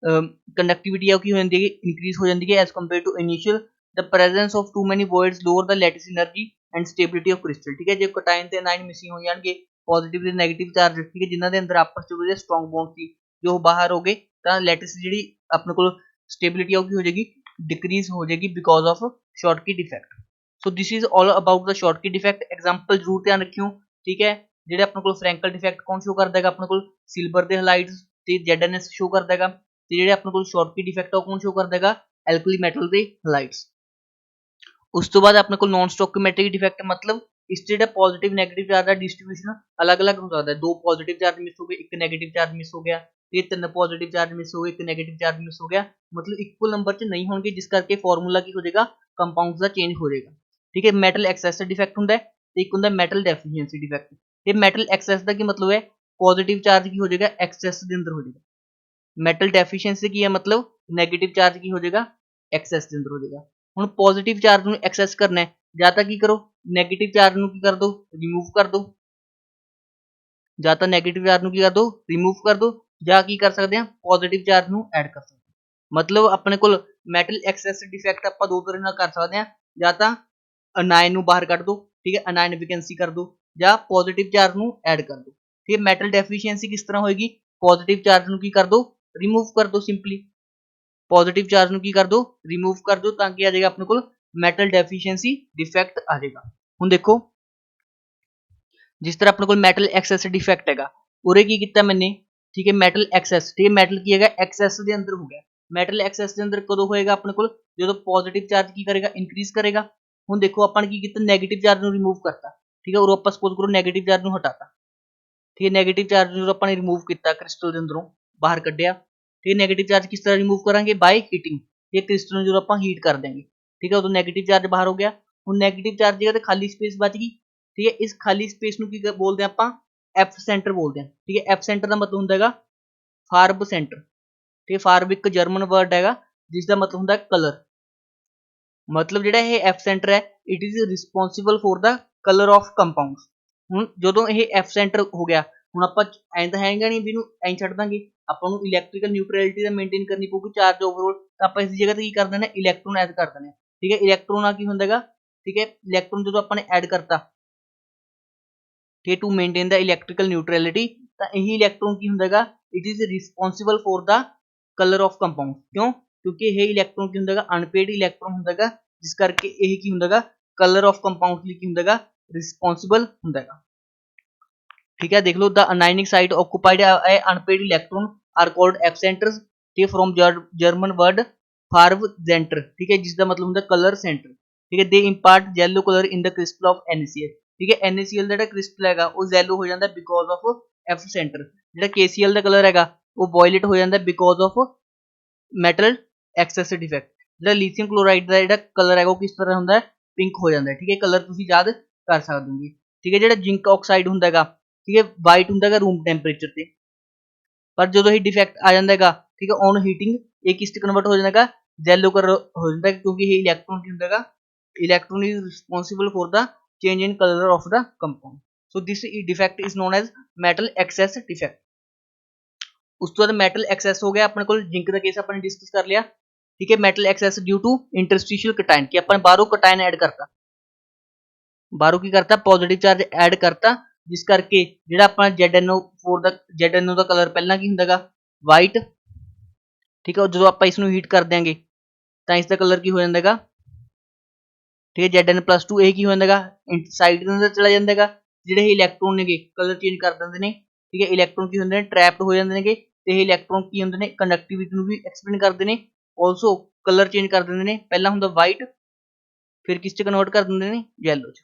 कंडक्टिविटी है की हो जाती है इंक्रीज हो जाती है as compare to initial. The presence of too many voids lower the lattice energy and stability of crystal. ठीक है, जो कटाइन ते अनाइन मिसिंग हो जाएंगे पॉजिटिव ते नेगेटिव चार्ज, ठीक है, जिन्होंने अंदर आपस में स्ट्रॉन्ग बॉन्ड थी जो बाहर हो गए, तो लैटिस जी अपने को स्टेबिलिटी की हो जाएगी डिक्रीज हो जाएगी because of Schottky defect. So this is all about the Schottky defect. Example जरूर ध्यान रखियो, ठीक है। ਜਿਹੜੇ ਆਪਣੇ ਕੋਲ ਫਰੈਂਕਲ ਡਿਫੈਕਟ ਕੌਣ ਸ਼ੋ ਕਰਦਾ ਹੈਗਾ, ਆਪਣੇ ਕੋਲ ਸਿਲਵਰ ਦੇ ਹਲਾਈਡਸ ਤੇ ZNS ਸ਼ੋ ਕਰਦਾ ਹੈਗਾ, ਤੇ ਜਿਹੜੇ ਆਪਣੇ ਕੋਲ ਸ਼ੌਰਟਕੀ ਡਿਫੈਕਟ ਉਹ ਕੌਣ ਸ਼ੋ ਕਰਦਾ ਹੈਗਾ, ਐਲਕਲੀ ਮੈਟਲ ਦੇ ਹਲਾਈਡਸ। ਉਸ ਤੋਂ ਬਾਅਦ ਆਪਣੇ ਕੋਲ ਨॉन ਸਟੋਕਿਓਮੈਟ੍ਰਿਕ ਡਿਫੈਕਟ ਮਤਲਬ ਇਸ ਜਿਹੜਾ ਪੋਜ਼ਿਟਿਵ ਨੈਗੇਟਿਵ ਚਾਰਜ ਦਾ ਡਿਸਟ੍ਰੀਬਿਊਸ਼ਨ ਅਲੱਗ-ਅਲੱਗ ਹੋ ਸਕਦਾ ਹੈ। 2 ਪੋਜ਼ਿਟਿਵ ਚਾਰਜ ਮਿਸ ਹੋ ਗਏ, 1 ਨੈਗੇਟਿਵ ਚਾਰਜ ਮਿਸ ਹੋ ਗਿਆ, ਤੇ 3 ਪੋਜ਼ਿਟਿਵ ਚਾਰਜ ਮਿਸ ਹੋ ਗਏ, 1 ਨੈਗੇਟਿਵ ਚਾਰਜ ਮਿਸ ਹੋ ਗਿਆ, ਮਤਲਬ ਇਕੁਅਲ ਨੰਬਰ 'ਚ ਨਹੀਂ ਹੋਣਗੇ, ਜਿਸ ਕਰਕੇ ਫਾਰਮੂਲਾ ਕੀ ਹੋ ਜਾਏਗਾ, ਕੰਪਾਊਂਡਸ ਦਾ ਚੇਂਜ ਹੋ ਜਾਏਗਾ। ਠੀਕ ਹੈ। ਮੈਟਲ ਐਕਸੈਸ ਡਿਫੈਕਟ ਹੁੰਦਾ ਹੈ ਤੇ ਇੱਕ ਹੁੰਦਾ ਮੈਟਲ ਡੈਫੀਸ਼ੀਐਂਸੀ ਡਿਫੈਕਟ। ਤੇ ਮੈਟਲ ਐਕਸੈਸ ਦਾ ਕੀ ਮਤਲਬ ਹੈ, ਪੋਜ਼ਿਟਿਵ ਚਾਰਜ ਕੀ ਹੋ ਜਾਏਗਾ, ਐਕਸੈਸ ਦੇ ਅੰਦਰ ਹੋ ਜਾਏਗਾ। ਮੈਟਲ ਡੈਫੀਸ਼ੀਐਂਸੀ ਕੀ ਹੈ, ਮਤਲਬ ਨੈਗੇਟਿਵ ਚਾਰਜ ਕੀ ਹੋ ਜਾਏਗਾ, ਐਕਸੈਸ ਦੇ ਅੰਦਰ ਹੋ ਜਾਏਗਾ। ਹੁਣ ਪੋਜ਼ਿਟਿਵ ਚਾਰਜ ਨੂੰ ਐਕਸੈਸ ਕਰਨਾ ਹੈ, ਜਾਂ ਤਾਂ ਕੀ ਕਰੋ, ਨੈਗੇਟਿਵ ਚਾਰਜ ਨੂੰ ਕੀ ਕਰ ਦੋ, ਰਿਮੂਵ ਕਰ ਦੋ, ਜਾਂ ਤਾਂ ਨੈਗੇਟਿਵ ਚਾਰਜ ਨੂੰ ਕੀ ਕਰ ਦੋ, ਰਿਮੂਵ ਕਰ ਦੋ, ਜਾਂ ਕੀ ਕਰ ਸਕਦੇ ਹਾਂ, ਪੋਜ਼ਿਟਿਵ ਚਾਰਜ ਨੂੰ ਐਡ ਕਰ ਸਕਦੇ ਹਾਂ। ਮਤਲਬ ਆਪਣੇ ਕੋਲ ਮੈਟਲ ਐਕਸੈਸ ਡਿਫੈਕਟ ਆਪਾਂ ਦੋ ਤਰ੍ਹਾਂ ਨਾਲ ਕਰ ਸਕਦੇ ਹਾਂ, ਜਾਂ ਤਾਂ ਅਨਾਇਨ ਨੂੰ ਬਾਹਰ ਕੱਢ ਦੋ, ਠੀਕ ਹੈ, ਅਨਾਇਨ ਵੈਕੈਂਸੀ ਕਰ ਦੋ, ਜਾਂ ਪੋਜ਼ਿਟਿਵ ਚਾਰਜ ਨੂੰ ਐਡ ਕਰ ਦੋ। ਠੀਕ ਹੈ। ਮੈਟਲ ਡੈਫੀਸ਼ੀਐਂਸੀ ਕਿਸ ਤਰ੍ਹਾਂ ਹੋਏਗੀ, ਪੋਜ਼ਿਟਿਵ ਚਾਰਜ ਨੂੰ ਕੀ ਕਰ ਦੋ, ਰਿਮੂਵ ਕਰ ਦੋ, ਸਿੰਪਲੀ ਪੋਜ਼ਿਟਿਵ ਚਾਰਜ ਨੂੰ ਕੀ ਕਰ ਦੋ, ਰਿਮੂਵ ਕਰ ਦੋ, ਤਾਂ ਕੀ ਆ ਜਾਏਗਾ ਆਪਣੇ ਕੋਲ, ਮੈਟਲ ਡੈਫੀਸ਼ੀਐਂਸੀ ਡਿਫੈਕਟ ਆ ਜਾਏਗਾ। ਹੁਣ ਦੇਖੋ ਜਿਸ ਤਰ੍ਹਾਂ ਆਪਣੇ ਕੋਲ ਮੈਟਲ ਐਕਸੈਸ ਡਿਫੈਕਟ ਹੈਗਾ, ਉਰੇ ਕੀ ਕੀਤਾ ਮੈਨੇ, ਠੀਕ ਹੈ, ਮੈਟਲ ਐਕਸੈਸ, ਠੀਕ ਹੈ, ਮੈਟਲ ਕੀ ਹੈਗਾ, ਐਕਸੈਸ ਦੇ ਅੰਦਰ ਹੋ ਗਿਆ। ਮੈਟਲ ਐਕਸੈਸ ਦੇ ਅੰਦਰ ਕਦੋਂ ਹੋਏਗਾ ਆਪਣੇ ਕੋਲ, ਜਦੋਂ ਪੋਜ਼ਿਟਿਵ ਚਾਰਜ ਕੀ ਕਰੇਗਾ, ਇਨਕਰੀਜ਼ ਕਰੇਗਾ। ਹੁਣ ਦੇਖੋ ਆਪਾਂ ਨੇ ਕੀ ਕੀਤਾ, ਨੈਗੇਟਿਵ ਚਾਰਜ ਨੂੰ ਰਿਮੂਵ ਕਰਤਾ, ਠੀਕ ਹੈ, ਔਰ ਆਪਾਂ ਸਪੋਜ਼ ਕਰੋ ਨੈਗੇਟਿਵ ਚਾਰਜ ਨੂੰ ਹਟਾਤਾ, ਠੀਕ ਹੈ, ਨੈਗੇਟਿਵ ਚਾਰਜ ਨੂੰ ਆਪਾਂ ਨੇ ਰਿਮੂਵ ਕੀਤਾ, ਕ੍ਰਿਸਟਲ ਦੇ ਅੰਦਰੋਂ ਬਾਹਰ ਕੱਢਿਆ। ਠੀਕ ਹੈ। ਨੈਗੇਟਿਵ ਚਾਰਜ ਕਿਸ ਤਰ੍ਹਾਂ ਰਿਮੂਵ ਕਰਾਂਗੇ, ਬਾਈ ਹੀਟਿੰਗ। ਇਹ ਕ੍ਰਿਸਟਲ ਨੂੰ ਜਦੋਂ ਆਪਾਂ ਹੀਟ ਕਰ ਦੇंगे, ਠੀਕ ਹੈ, ਉਦੋਂ ਨੈਗੇਟਿਵ ਚਾਰਜ ਬਾਹਰ ਹੋ ਗਿਆ। ਹੁਣ ਨੈਗੇਟਿਵ ਚਾਰਜ ਦੀ ਜਗ੍ਹਾ ਤੇ ਖਾਲੀ ਸਪੇਸ ਬਚ ਗਈ, ਠੀਕ ਹੈ। ਇਸ ਖਾਲੀ ਸਪੇਸ ਨੂੰ ਕੀ ਬੋਲਦੇ ਆਪਾਂ, ਐਫ ਸੈਂਟਰ ਬੋਲਦੇ ਹਾਂ, ਠੀਕ ਹੈ। ਐਫ ਸੈਂਟਰ ਦਾ ਮਤਲਬ ਹੁੰਦਾ ਹੈਗਾ ਫਾਰਬ ਸੈਂਟਰ, ਠੀਕ ਹੈ। ਫਾਰਬ ਇੱਕ ਜਰਮਨ ਵਰਡ ਹੈਗਾ ਜਿਸ ਦਾ ਮਤਲਬ ਹੁੰਦਾ ਕਲਰ। ਮਤਲਬ ਜਿਹੜਾ ਇਹ ਐਫ ਸੈਂਟਰ ਹੈ, it is responsible for the colour of compounds. ਹੁਣ ਜਦੋਂ ਇਹ ਐਫ ਸੈਂਟਰ ਹੋ ਗਿਆ, ਹੁਣ ਆਪਾਂ ਐਂ ਤਾਂ ਹੈਗਾ ਨਹੀਂ ਵੀ ਇਹਨੂੰ ਐਂ ਛੱਡ ਦਾਂਗੇ, ਆਪਾਂ ਨੂੰ ਇਲੈਕਟ੍ਰੀਕਲ ਨਿਊਟਰੈਲਿਟੀ ਦਾ ਮੇਨਟੇਨ ਕਰਨੀ ਪਊਗੀ, ਚਾਰਜ ਓਵਰਆਲ, ਤਾਂ ਆਪਾਂ ਇਸ ਦੀ ਜਗ੍ਹਾ ਤੇ ਕੀ ਕਰ ਦਿੰਦੇ ਹਾਂ, ਇਲੈਕਟ੍ਰੋਨ ਐਡ ਕਰ ਦਿੰਦੇ ਹਾਂ, ਠੀਕ ਹੈ। ਇਲੈਕਟ੍ਰੋਨ ਨਾਲ ਕੀ ਹੁੰਦਾ ਹੈਗਾ, ਠੀਕ ਹੈ, ਇਲੈਕਟ੍ਰੋਨ ਜਦੋਂ ਆਪਾਂ ਨੇ ਐਡ ਕਰਤਾ, ਠੀਕ ਹੈ, ਟੂ ਮੇਨਟੇਨ ਦਾ ਇਲੈਕਟ੍ਰੀਕਲ ਨਿਊਟਰੈਲਿਟੀ, ਤਾਂ ਇਹੀ ਇਲੈਕਟ੍ਰੋਨ ਕੀ ਹੁੰਦਾ ਹੈਗਾ, it is responsible for the colour of compound. ਕਿਉਂ, ਕਿਉਂਕਿ ਇਹ ਇਲੈਕਟ੍ਰੋਨ ਕੀ ਹੁੰਦਾ ਹੈਗਾ, ਅਨਪੇਡ ਇਲੈਕਟ੍ਰੋਨ ਹੁੰਦਾ ਹੈਗਾ, ਜਿਸ ਕਰਕੇ ਇਹ ਕੀ ਹੁੰਦਾ ਹੈਗਾ, ਕਲਰ ਆਫ ਕੰਪਾਊਂਡ ਲਈ ਕੀ ਹੁੰਦਾ ਹੈਗਾ, ਰਿਸਪੋਂਸਿਬਲ ਹੁੰਦਾ ਹੈਗਾ। ठीक है। देख लो, the anionic site occupied by unpaired electron are called F centres, ठीक है, from German word Farbe centre, ठीक है, जिसका मतलब होता है कलर सेंटर, ठीक है। They impart yellow colour in the crystal of NaCl, ठीक है। NaCl ਦਾ ਜਿਹੜਾ ਕ੍ਰਿਸਟਲ ਹੈਗਾ ਉਹ yellow ਹੋ ਜਾਂਦਾ ਬਿਕੋਜ਼ ਆਫ F ਸੈਂਟਰ। ਜਿਹੜਾ KCl ਦਾ ਕਲਰ ਹੈਗਾ ਉਹ ਵਾਇਲਟ ਹੋ ਜਾਂਦਾ because of metal excess defect. ਜਿਹੜਾ ਲੀਥੀਅਮ ਕਲੋਰਾਈਡ ਦਾ ਜਿਹੜਾ ਕਲਰ ਹੈਗਾ ਉਹ ਕਿਸ ਤਰ੍ਹਾਂ ਹੁੰਦਾ ਹੈ, ਪਿੰਕ ਹੋ ਜਾਂਦਾ ਹੈ, ਠੀਕ ਹੈ। ਕਲਰ ਤੁਸੀਂ ਯਾਦ ਕਰ ਸਕਦੇ ਹੋ, ਠੀਕ ਹੈ। ਜਿਹੜਾ ਜ਼ਿੰਕ ਆਕਸਾਈਡ ਹੁੰਦਾ ਹੈਗਾ, ठीक है, वाइट ਹੁੰਦਾ ਹੈਗਾ रूम टेंपरेचर ਤੇ, ਪਰ ਜਦੋਂ ਇਹ ਡਿਫੈਕਟ ਆ ਜਾਂਦਾ ਹੈਗਾ, ਠੀਕ ਹੈ, ਔਨ ਹੀਟਿੰਗ ਇਹ ਕਿਸ ਤੇ ਕਨਵਰਟ ਹੋ ਜਾਂਦਾ ਹੈਗਾ, ਯੈਲੋ ਕਲਰ ਹੋ ਜਾਂਦਾ ਹੈ, ਕਿਉਂਕਿ ਇਹ ਇਲੈਕਟ੍ਰੋਨ ਕੀ ਹੁੰਦਾ ਹੈਗਾ, electron is responsible for the change in colour of the compound. So this defect is known as metal excess defect. ਉਸ ਤੋਂ ਬਾਅਦ ਮੈਟਲ ਐਕਸੈਸ ਹੋ ਗਿਆ, ਆਪਣੇ ਕੋਲ ਜ਼ਿੰਕ ਦਾ ਕੇਸ ਆਪਾਂ ਨੇ ਡਿਸਕਸ ਕਰ ਲਿਆ, ਠੀਕ ਹੈ। Metal access due to interstitial ਕਟਾਇਨ, ਕਿ ਆਪਾਂ ਨੇ ਬਾਹਰੋਂ ਕਟਾਇਨ ਐਡ ਕਰਤਾ, ਬਾਹਰੋਂ ਕੀ ਕਰਤਾ, ਪੋਜ਼ਿਟਿਵ ਚਾਰਜ ਐਡ ਕਰਤਾ, ਜਿਸ ਕਰਕੇ ਜਿਹੜਾ ਆਪਣਾ ZnO4 ਦਾ ZnO ਦਾ ਕਲਰ ਪਹਿਲਾਂ ਕੀ ਹੁੰਦਾ ਹੈਗਾ, ਵਾਈਟ, ਠੀਕ ਹੈ। ਜਦੋਂ ਆਪਾਂ ਇਸ ਨੂੰ ਹੀਟ ਕਰ ਦਿਆਂਗੇ ਤਾਂ ਇਸ ਦਾ ਕਲਰ ਕੀ ਹੋ ਜਾਂਦਾ ਹੈਗਾ, ਠੀਕ ਹੈ, Zn+2, ਇਹ ਕੀ ਹੋ ਜਾਂਦਾ ਹੈਗਾ, ਸਾਈਡ ਦੇ ਅੰਦਰ ਚਲਾ ਜਾਂਦਾ ਹੈਗਾ। ਜਿਹੜੇ ਇਹ ਇਲੈਕਟ੍ਰੋਨ ਨੇਗੇ ਕਲਰ ਚੇਂਜ ਕਰ ਦਿੰਦੇ ਨੇ, ਠੀਕ ਹੈ। ਇਲੈਕਟ੍ਰੋਨ ਕੀ ਹੁੰਦੇ ਨੇ, ਟ੍ਰੈਪਡ ਹੋ ਜਾਂਦੇ ਨੇਗੇ, ਤੇ ਇਹ ਇਲੈਕਟ੍ਰੋਨ ਕੀ ਹੁੰਦੇ ਨੇ, ਕੰਡਕਟਿਵਿਟੀ ਨੂੰ ਵੀ ਐਕਸਪਲੇਨ ਕਰਦੇ ਨੇ, ਆਲਸੋ ਕਲਰ ਚੇਂਜ ਕਰ ਦਿੰਦੇ ਨੇ। ਪਹਿਲਾਂ ਹੁੰਦਾ ਵਾਈਟ, ਫਿਰ ਕਿਸ ਚ ਕਨਵਰਟ ਕਰ ਦਿੰਦੇ ਨੇ, ਯੈਲੋ ਚ।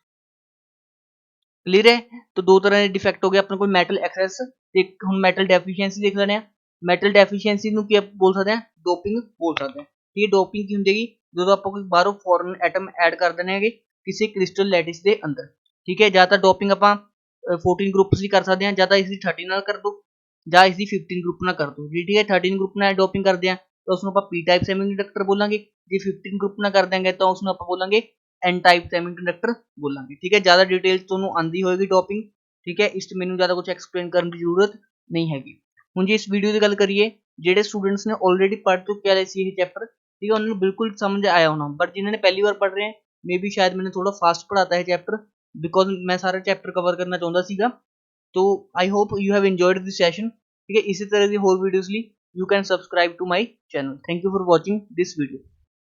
क्लियर है। तो दो तरह के डिफेक्ट हो गए अपने को, मैटल एक्सेस ते हुण मैटल डेफिशिएंसी देख लेने। मैटल डेफिशिएंसी नूं क्या बोल सकते हैं, डोपिंग बोल सकते हैं। ये डोपिंग की होंगी जो आप कोई बाहरों फॉरन एटम ऐड कर देने किसी क्रिस्टल लैटिस के अंदर, ठीक है। ज़्यादा डोपिंग आप 14 ग्रुप्स भी कर सकते हैं, ज़्यादा इसकी 30 नाल कर दो, या इसकी 15 ग्रुप ना कर दो जी, ठीक है। 13 ग्रुप ना डोपिंग करते हैं तो उसको आप पी टाइप सेमीकंडक्टर बोलेंगे, जी 15 ग्रुप ना कर देंगे तो उसको आप बोलेंगे एन टाइप सेमीकंडक्टर बोलेंगे, ठीक है। ज़्यादा डिटेल तुहानूं आंदी होएगी डोपिंग, ठीक है। इस मैनूं ज़्यादा कुछ एक्सप्लेन करने की जरूरत नहीं हैगी। हुण जे इस वीडियो की गल करिए, जिहड़े स्टूडेंट्स ने ऑलरेडी पढ़ चुके हैं ये चैप्टर, ठीक है, उन्होंने बिल्कुल समझ आया होना, बट जिन्होंने पहली बार पढ़ रहे हैं मे बी शायद मैंने थोड़ा फास्ट पढ़ाता है चैप्टर, बिकॉज मैं सारा चैप्टर कवर करना चाहता सीगा। तो I hope you have enjoyed this session, ठीक है। इसी तरह की होर वीडियोज़ लिए you can subscribe to my channel. Thank you for watching this video.